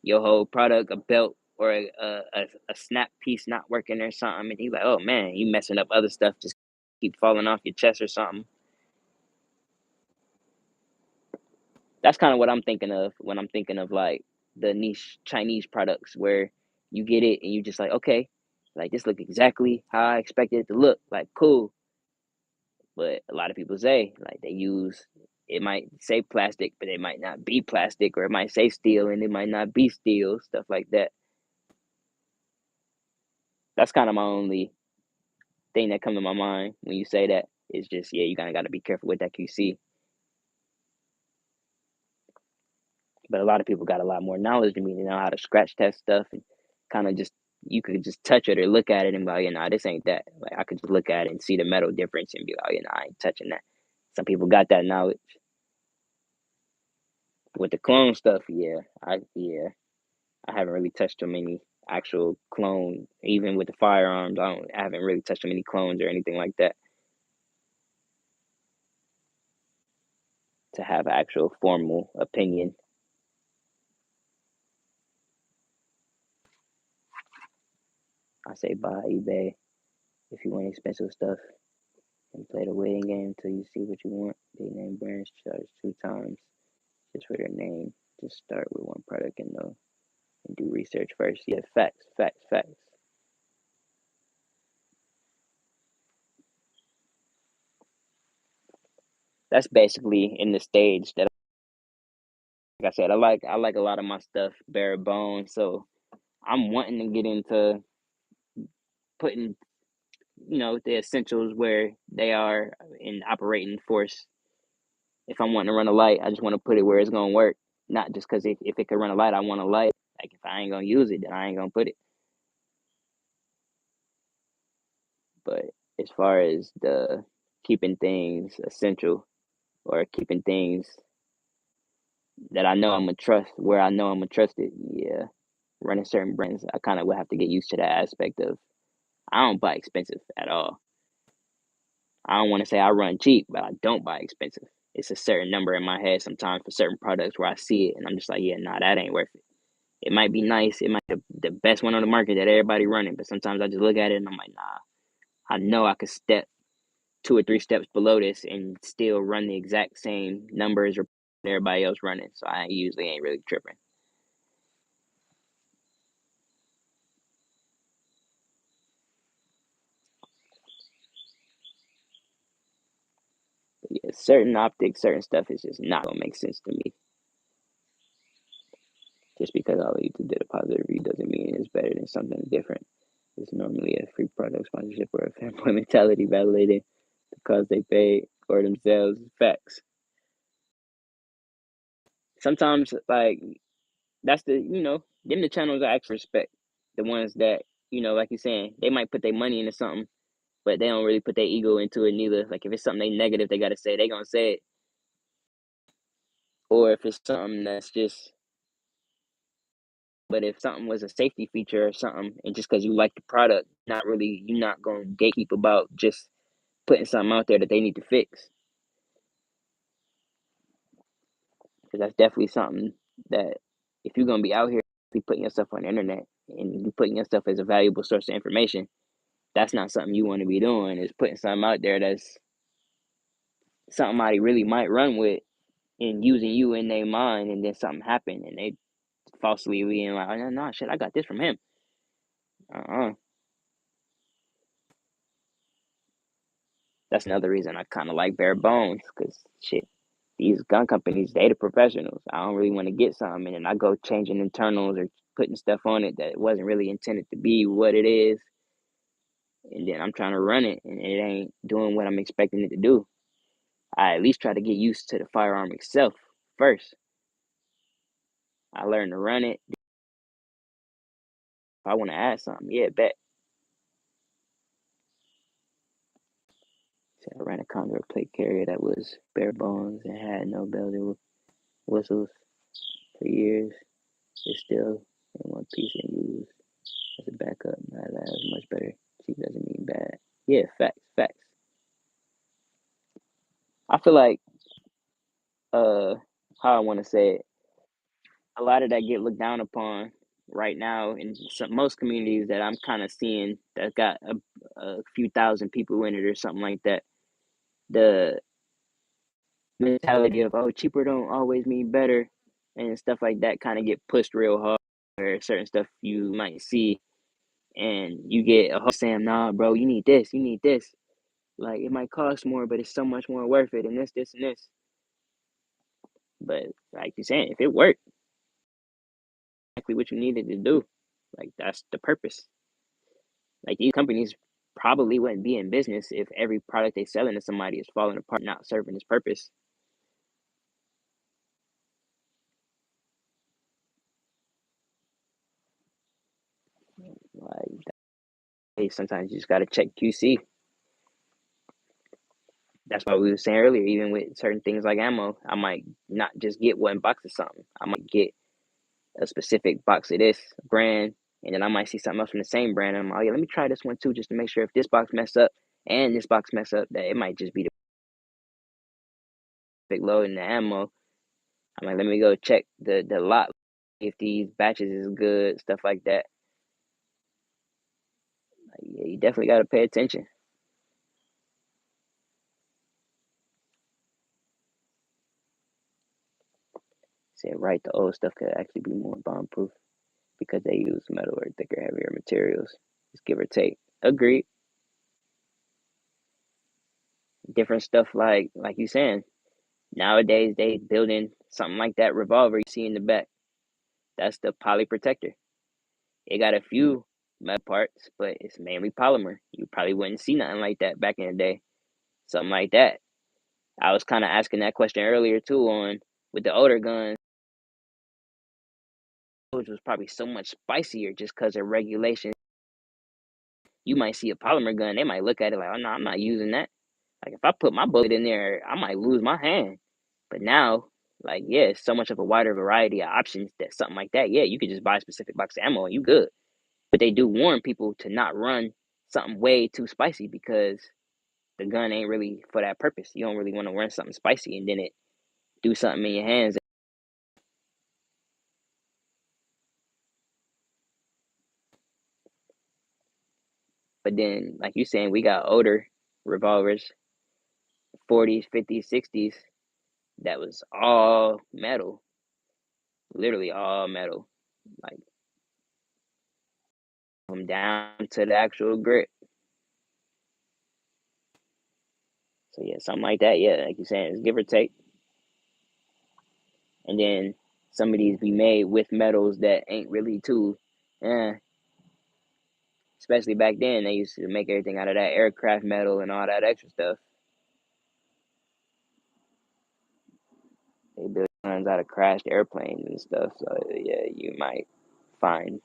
your whole product, a belt or a snap piece not working or something, and you're like, oh man, you messing up other stuff, just keep falling off your chest or something. That's kind of what I'm thinking of when I'm thinking of like the niche Chinese products where you get it and you just like, okay, like this look exactly how I expected it to look, like cool. But a lot of people say like they use it might say plastic, but it might not be plastic, or it might say steel and it might not be steel, stuff like that. That's kind of my only thing that come to my mind when you say that. It's just yeah, you kind of got to be careful with that QC. But a lot of people got a lot more knowledge than me. They know how to scratch test stuff and kind of just you could just touch it or look at it and be like, nah, this ain't that. Like I could just look at it and see the metal difference and be like, I ain't touching that. Some people got that knowledge. With the clone stuff, I haven't really touched too many actual clone. Even with the firearms, I haven't really touched too many clones or anything like that to have actual formal opinion. I say buy eBay if you want expensive stuff and play the waiting game until you see what you want. Big name brands charge 2 times just for their name. Just start with one product and know and do research first. Yeah, facts, facts, facts. That's basically in the stage that, like I said, I like a lot of my stuff bare bones. So I'm wanting to get into putting the essentials where they are in operating force. If I'm wanting to run a light, I just want to put it where it's gonna work. Not just because if it could run a light, I want a light. Like if I ain't gonna use it, then I ain't gonna put it. But as far as the keeping things essential or keeping things that I know I'm gonna trust, where I know I'm gonna trust it, yeah, running certain brands, I kind of would have to get used to that aspect of I don't buy expensive at all. I don't want to say I run cheap, but I don't buy expensive. It's a certain number in my head sometimes for certain products where I see it and I'm just like, yeah, nah, that ain't worth it. It might be nice, it might be the best one on the market that everybody running, but sometimes I just look at it and I'm like, nah, I know I could step 2 or 3 steps below this and still run the exact same numbers or everybody else running. So I usually ain't really tripping. But yeah, certain optics, certain stuff is just not gonna make sense to me. Just because all YouTube did a positive review doesn't mean it's better than something different. It's normally a free product sponsorship or a fanboy mentality validating the cause they paid for themselves. Facts. Sometimes like that's them the channels I actually respect. The ones that, like you're saying, they might put their money into something, but they don't really put their ego into it neither. Like if it's something they negative they gotta say, they gonna say it. Or if it's something that's just but if something was a safety feature or something, and just because you like the product, you're not gonna gatekeep about just putting something out there that they need to fix. Because that's definitely something that if you're gonna be out here be putting yourself on the internet and you putting yourself as a valuable source of information, that's not something you want to be doing. Is putting something out there that's somebody really might run with and using you in their mind, and then something happened and they falsely being like, oh, no, shit, I got this from him. Uh-uh. That's another reason I kind of like bare bones because shit, these gun companies, they the professionals. I don't really want to get something and then I go changing internals or putting stuff on it that wasn't really intended to be what it is. And then I'm trying to run it and it ain't doing what I'm expecting it to do. I at least try to get used to the firearm itself first. I learned to run it. If I want to add something, yeah, bet. So I ran a Contour plate carrier that was bare bones and had no bells or whistles for years. It's still in one piece and used as a backup. That is much better. Cheap doesn't mean bad. Yeah, facts, facts. I feel like uh how I want to say it, a lot of that get looked down upon right now in most communities that I'm kind of seeing that got a few thousand people in it or something like that. The mentality of, oh, cheaper don't always mean better and stuff like that kind of get pushed real hard, or certain stuff you might see and you get a whole saying, nah, bro, you need this, you need this. Like, it might cost more, but it's so much more worth it, and this, and this. But like you're saying, if it worked, exactly what you needed to do, like, that's the purpose. Like, these companies probably wouldn't be in business if every product they selling to somebody is falling apart, not serving its purpose. Like, hey, sometimes you just gotta check QC. That's why we were saying earlier, even with certain things like ammo, I might not just get one box of something. I might get a specific box of this brand, and then I might see something else from the same brand. And I'm like, oh yeah, let me try this one too, just to make sure if this box mess up and this box mess up, that it might just be the big load in the ammo. I'm like, let me go check the lot, if these batches is good, stuff like that. Like, yeah, you definitely got to pay attention. Said right, the old stuff could actually be more bomb proof because they use metal or thicker, heavier materials. Just give or take. Agreed. Different stuff like you saying. Nowadays they building something like that revolver you see in the back. That's the poly protector. It got a few metal parts, but it's mainly polymer. You probably wouldn't see nothing like that back in the day. Something like that. I was kind of asking that question earlier too on with the older guns, which was probably so much spicier just because of regulations. You might see a polymer gun, they might look at it like, oh no, I'm not using that. Like if I put my bullet in there, I might lose my hand. But now, like, yeah, it's so much of a wider variety of options that something like that, yeah, you could just buy a specific box of ammo and you good. But they do warn people to not run something way too spicy because the gun ain't really for that purpose. You don't really want to run something spicy and then it do something in your hands. But then, like you saying, we got older revolvers, 40s, 50s, 60s, that was all metal, literally all metal, like from down to the actual grip. So yeah, something like that. Yeah, like you're saying, it's give or take. And then some of these be made with metals that ain't really too, eh. Especially back then, they used to make everything out of that aircraft metal and all that extra stuff. They build guns out of crashed airplanes and stuff. So yeah, you might find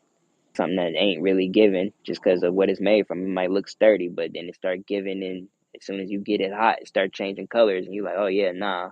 something that ain't really given just because of what it's made from. It might look sturdy, but then it start giving, and as soon as you get it hot, it start changing colors, and you're like, oh yeah, nah.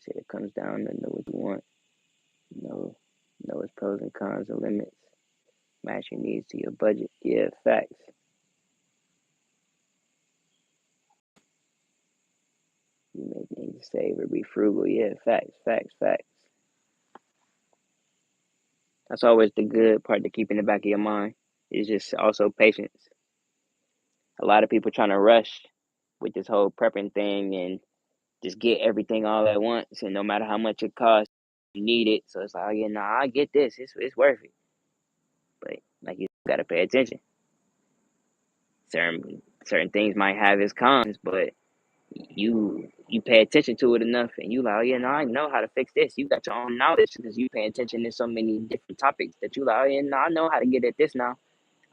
Shit, it comes down to know what you want. Know its pros and cons and limits. Match your needs to your budget. Yeah, facts. You may need to save or be frugal. Yeah, facts, facts, facts. That's always the good part to keep in the back of your mind. It's just also patience. A lot of people trying to rush with this whole prepping thing and just get everything all at once, and no matter how much it costs, you need it. So it's like, oh yeah, nah, I get this. It's worth it. But like you gotta pay attention. Certain things might have its cons, but you you pay attention to it enough, and you like, oh yeah, no, I know how to fix this. You got your own knowledge because you pay attention to so many different topics that you like, oh yeah, no, I know how to get at this now.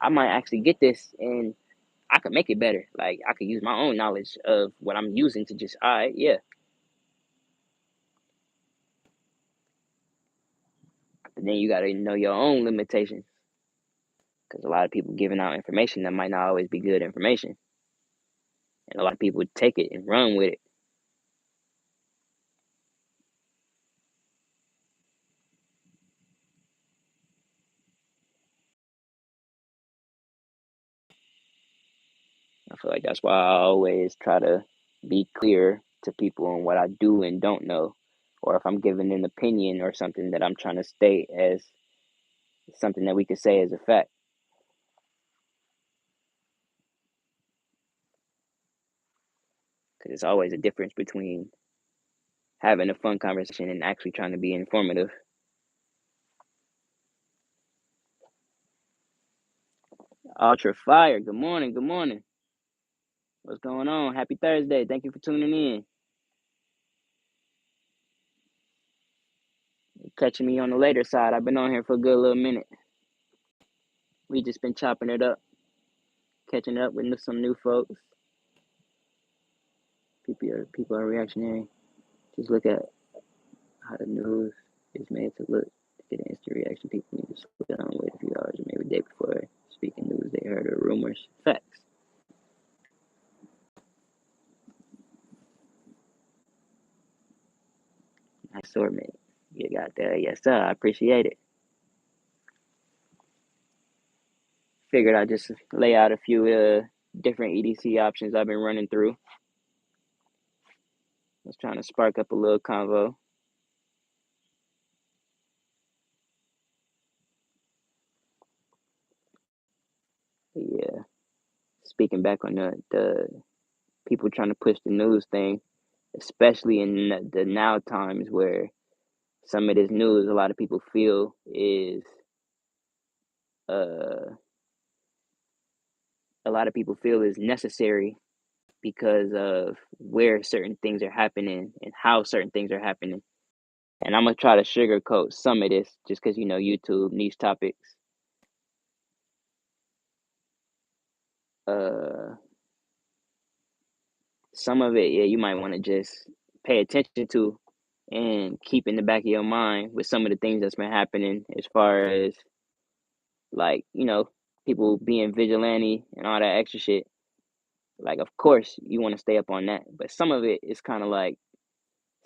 I might actually get this, and I could make it better. Like I could use my own knowledge of what I'm using to just, all right, yeah. But then you got to know your own limitations because a lot of people giving out information that might not always be good information, and a lot of people take it and run with it. I feel like that's why I always try to be clear to people on what I do and don't know, or if I'm giving an opinion or something that I'm trying to state as something that we could say as a fact. Because it's always a difference between having a fun conversation and actually trying to be informative. Ultra Fire, good morning, good morning. What's going on? Happy Thursday. Thank you for tuning in. Catching me on the later side. I've been on here for a good little minute. We just been chopping it up, catching up with some new folks. People are reactionary. Just look at how the news is made to look. To get an instant reaction, people need to slow down, wait a few hours, or maybe a day before speaking news. They heard of rumors, facts. Nice sword, mate. You got that, yes sir. I appreciate it. Figured I'd just lay out a few different EDC options I've been running through. I was trying to spark up a little convo. But yeah, speaking back on the people trying to push the news thing, especially in the now times where some of this news a lot of people feel is uh a lot of people feel is necessary because of where certain things are happening and how certain things are happening. And I'm gonna try to sugarcoat some of this just because YouTube niche topics. Uh, some of it, yeah, you might want to just pay attention to and keep in the back of your mind with some of the things that's been happening as far as like people being vigilante and all that extra shit. Like, of course, you want to stay up on that, but some of it is kind of like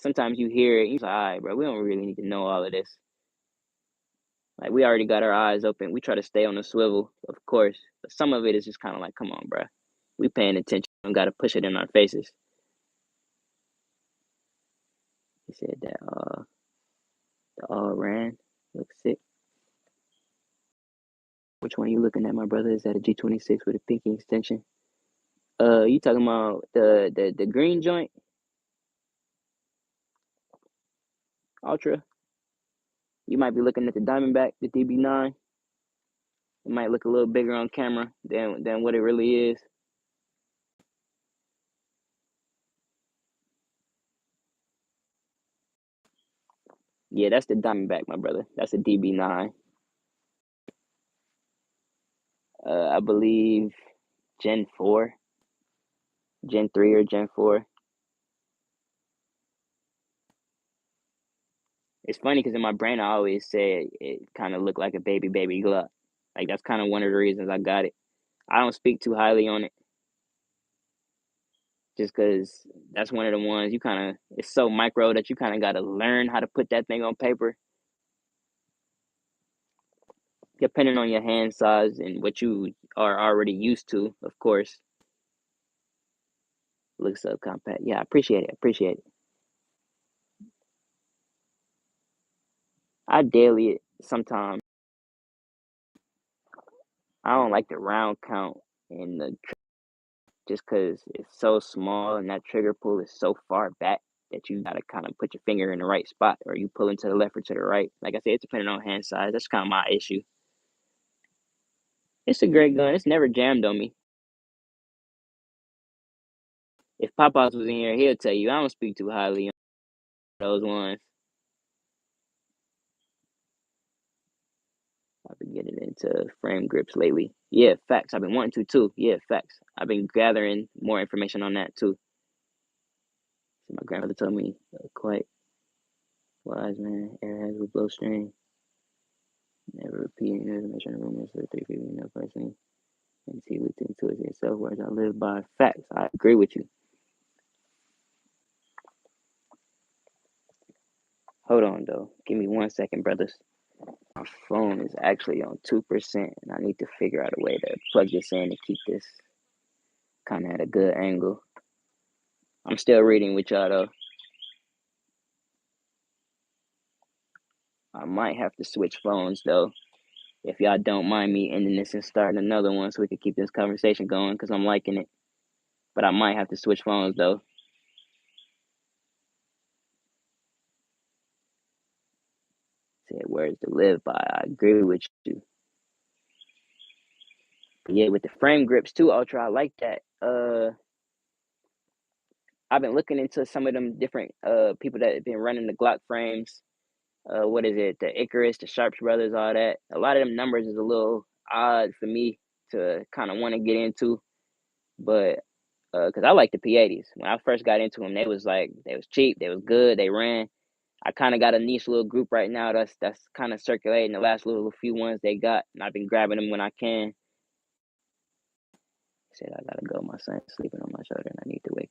sometimes you hear it, and you're like, all right, bro, we don't really need to know all of this. Like, we already got our eyes open. We try to stay on the swivel, of course, but some of it is just kind of like, come on, bro, we paying attention. We got to push it in our faces. He said that the all ran looks sick. Which one are you looking at, my brother? Is that a G26 with a pinky extension? You talking about the green joint, Ultra? You might be looking at the Diamondback, the DB9. It might look a little bigger on camera than what it really is. Yeah, that's the Diamondback, my brother. That's a DB9. I believe Gen 4, Gen 3 or Gen 4. It's funny because in my brain I always say it kind of looked like a baby Glock. Like that's kind of one of the reasons I got it. I don't speak too highly on it just because that's one of the ones you kind of, it's so micro that you kind of got to learn how to put that thing on paper. Depending on your hand size and what you are already used to, of course. Looks so compact. Yeah, I appreciate it. Appreciate it. I daily it sometimes. I don't like the round count in the just because it's so small and that trigger pull is so far back that you gotta kind of put your finger in the right spot or you pulling to the left or to the right. Like I said, it's depending on hand size. That's kind of my issue. It's a great gun. It's never jammed on me. If Popeyes was in here, he'll tell you I don't speak too highly on those ones. I've been getting into frame grips lately. Yeah, facts. I've been wanting to too. Yeah, facts. I've been gathering more information on that too. My grandmother told me quite wise man. Airheads with blowstring. Never repeating information in rumors for 3 people you know personally. And see within to it yourself. Words I live by. Facts. I agree with you. Hold on though. Give me 1 second, brothers. My phone is actually on 2%, and I need to figure out a way to plug this in and keep this kind of at a good angle. I'm still reading with y'all though. I might have to switch phones though. If y'all don't mind me ending this and starting another one so we can keep this conversation going because I'm liking it. But I might have to switch phones though. Said words to live by. I agree with you. But yeah, with the frame grips too, Ultra, I like that. I've been looking into some of them different people that have been running the Glock frames. What is it? The Icarus, the Sharps brothers, all that. A lot of them numbers is a little odd for me to kind of want to get into, but because I like the P80s. When I first got into them, they was cheap, they was good, they ran. I kind of got a niche little group right now that's kind of circulating the last little few ones they got, and I've been grabbing them when I can. Said I gotta go. My son's sleeping on my shoulder, and I need to wake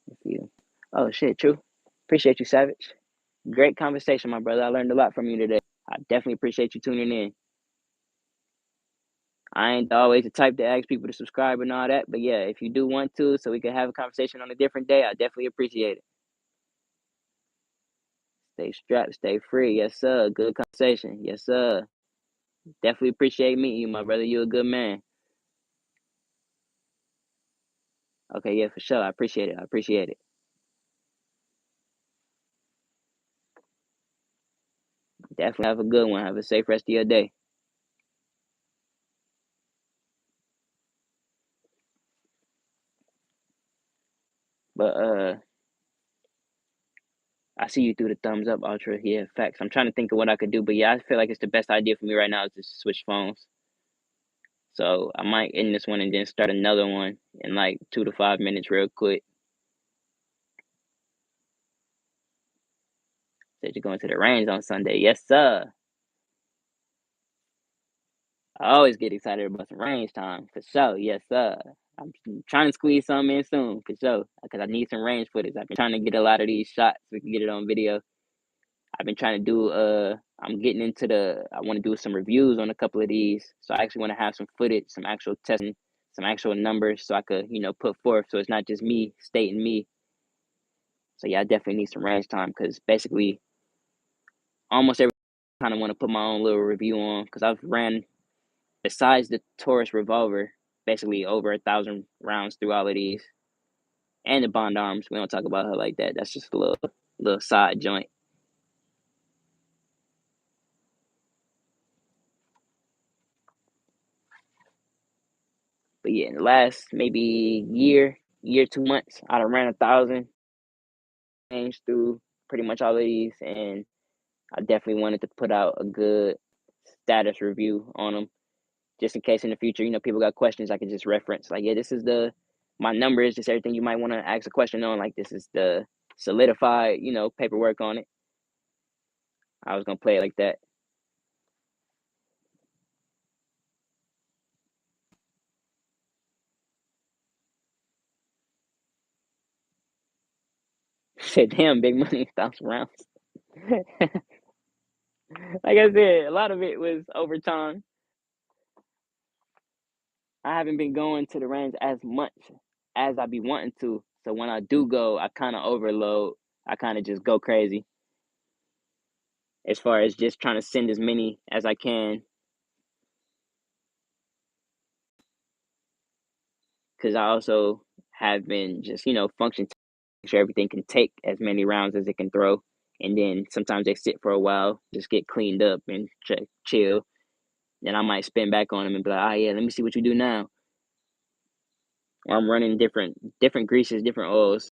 and feed him. Oh shit, true. Appreciate you, Savage. Great conversation, my brother. I learned a lot from you today. I definitely appreciate you tuning in. I ain't always the type to ask people to subscribe and all that, but yeah, if you do want to, so we can have a conversation on a different day, I definitely appreciate it. Stay strapped, stay free. Yes, sir. Good conversation. Yes, sir. Definitely appreciate meeting you, my brother. You a good man. Okay, yeah, for sure. I appreciate it. I appreciate it. Definitely have a good one. Have a safe rest of your day. But I see you through the thumbs up, Ultra. Yeah, facts. I'm trying to think of what I could do, but yeah, I feel like it's the best idea for me right now is to switch phones. So I might end this one and then start another one in like 2 to 5 minutes, real quick. Said you're going to the range on Sunday. Yes, sir. I always get excited about some range time, for sure. Yes, sir. I'm trying to squeeze some in soon, for sure, because I need some range footage. I've been trying to get a lot of these shots so we can get it on video. I've been trying to do, I'm getting into I want to do some reviews on a couple of these. So I actually want to have some footage, some actual testing, some actual numbers so I could, put forth. So it's not just me stating me. So yeah, I definitely need some range time because basically almost every kind of want to put my own little review on because I've ran, besides the Taurus revolver, basically over 1,000 rounds through all of these, and the Bond arms. We don't talk about her like that. That's just a little side joint. But yeah, in the last maybe year 2 months, I done ran 1,000 range through pretty much all of these, and I definitely wanted to put out a good status review on them just in case in the future, people got questions I can just reference. Like, yeah, this is my numbers, just everything you might want to ask a question on. Like, this is the solidified, paperwork on it. I was gonna play it like that. Said, damn, big money, 1,000 rounds. Like I said, a lot of it was overtime. I haven't been going to the range as much as I be wanting to. So when I do go, I kind of overload. I kind of just go crazy as far as just trying to send as many as I can because I also have been just function to make sure everything can take as many rounds as it can throw, and then sometimes they sit for a while, just get cleaned up and chill. Then I might spin back on them and be like, "Ah, yeah, let me see what you do now." or I'm running different greases, different oils.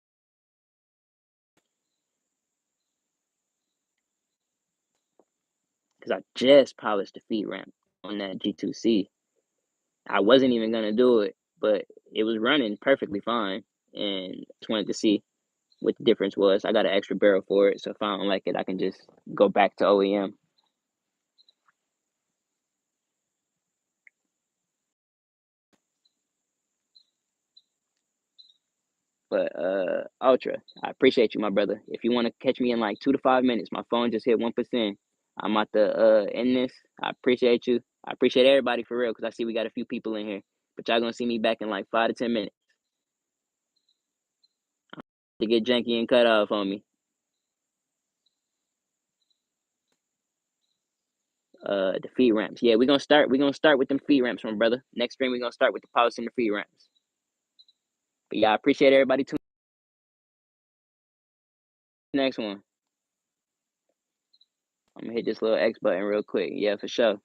Because I just polished the feet ramp on that G2C. I wasn't even gonna do it, but it was running perfectly fine, and just wanted to see what the difference was. I got an extra barrel for it, so if I don't like it, I can just go back to OEM. But Ultra, I appreciate you, my brother. If you want to catch me in like 2 to 5 minutes, my phone just hit 1%. I'm about to end this. I appreciate you. I appreciate everybody for real, because I see we got a few people in here. But y'all gonna see me back in like 5 to 10 minutes to get janky and cut off on me. The feet ramps. Yeah, we're gonna start with them feet ramps, my brother. Next stream we're gonna start with the polishing the feet ramps. But yeah, I appreciate everybody tuning in. Next one. I'm gonna hit this little X button real quick. Yeah, for sure.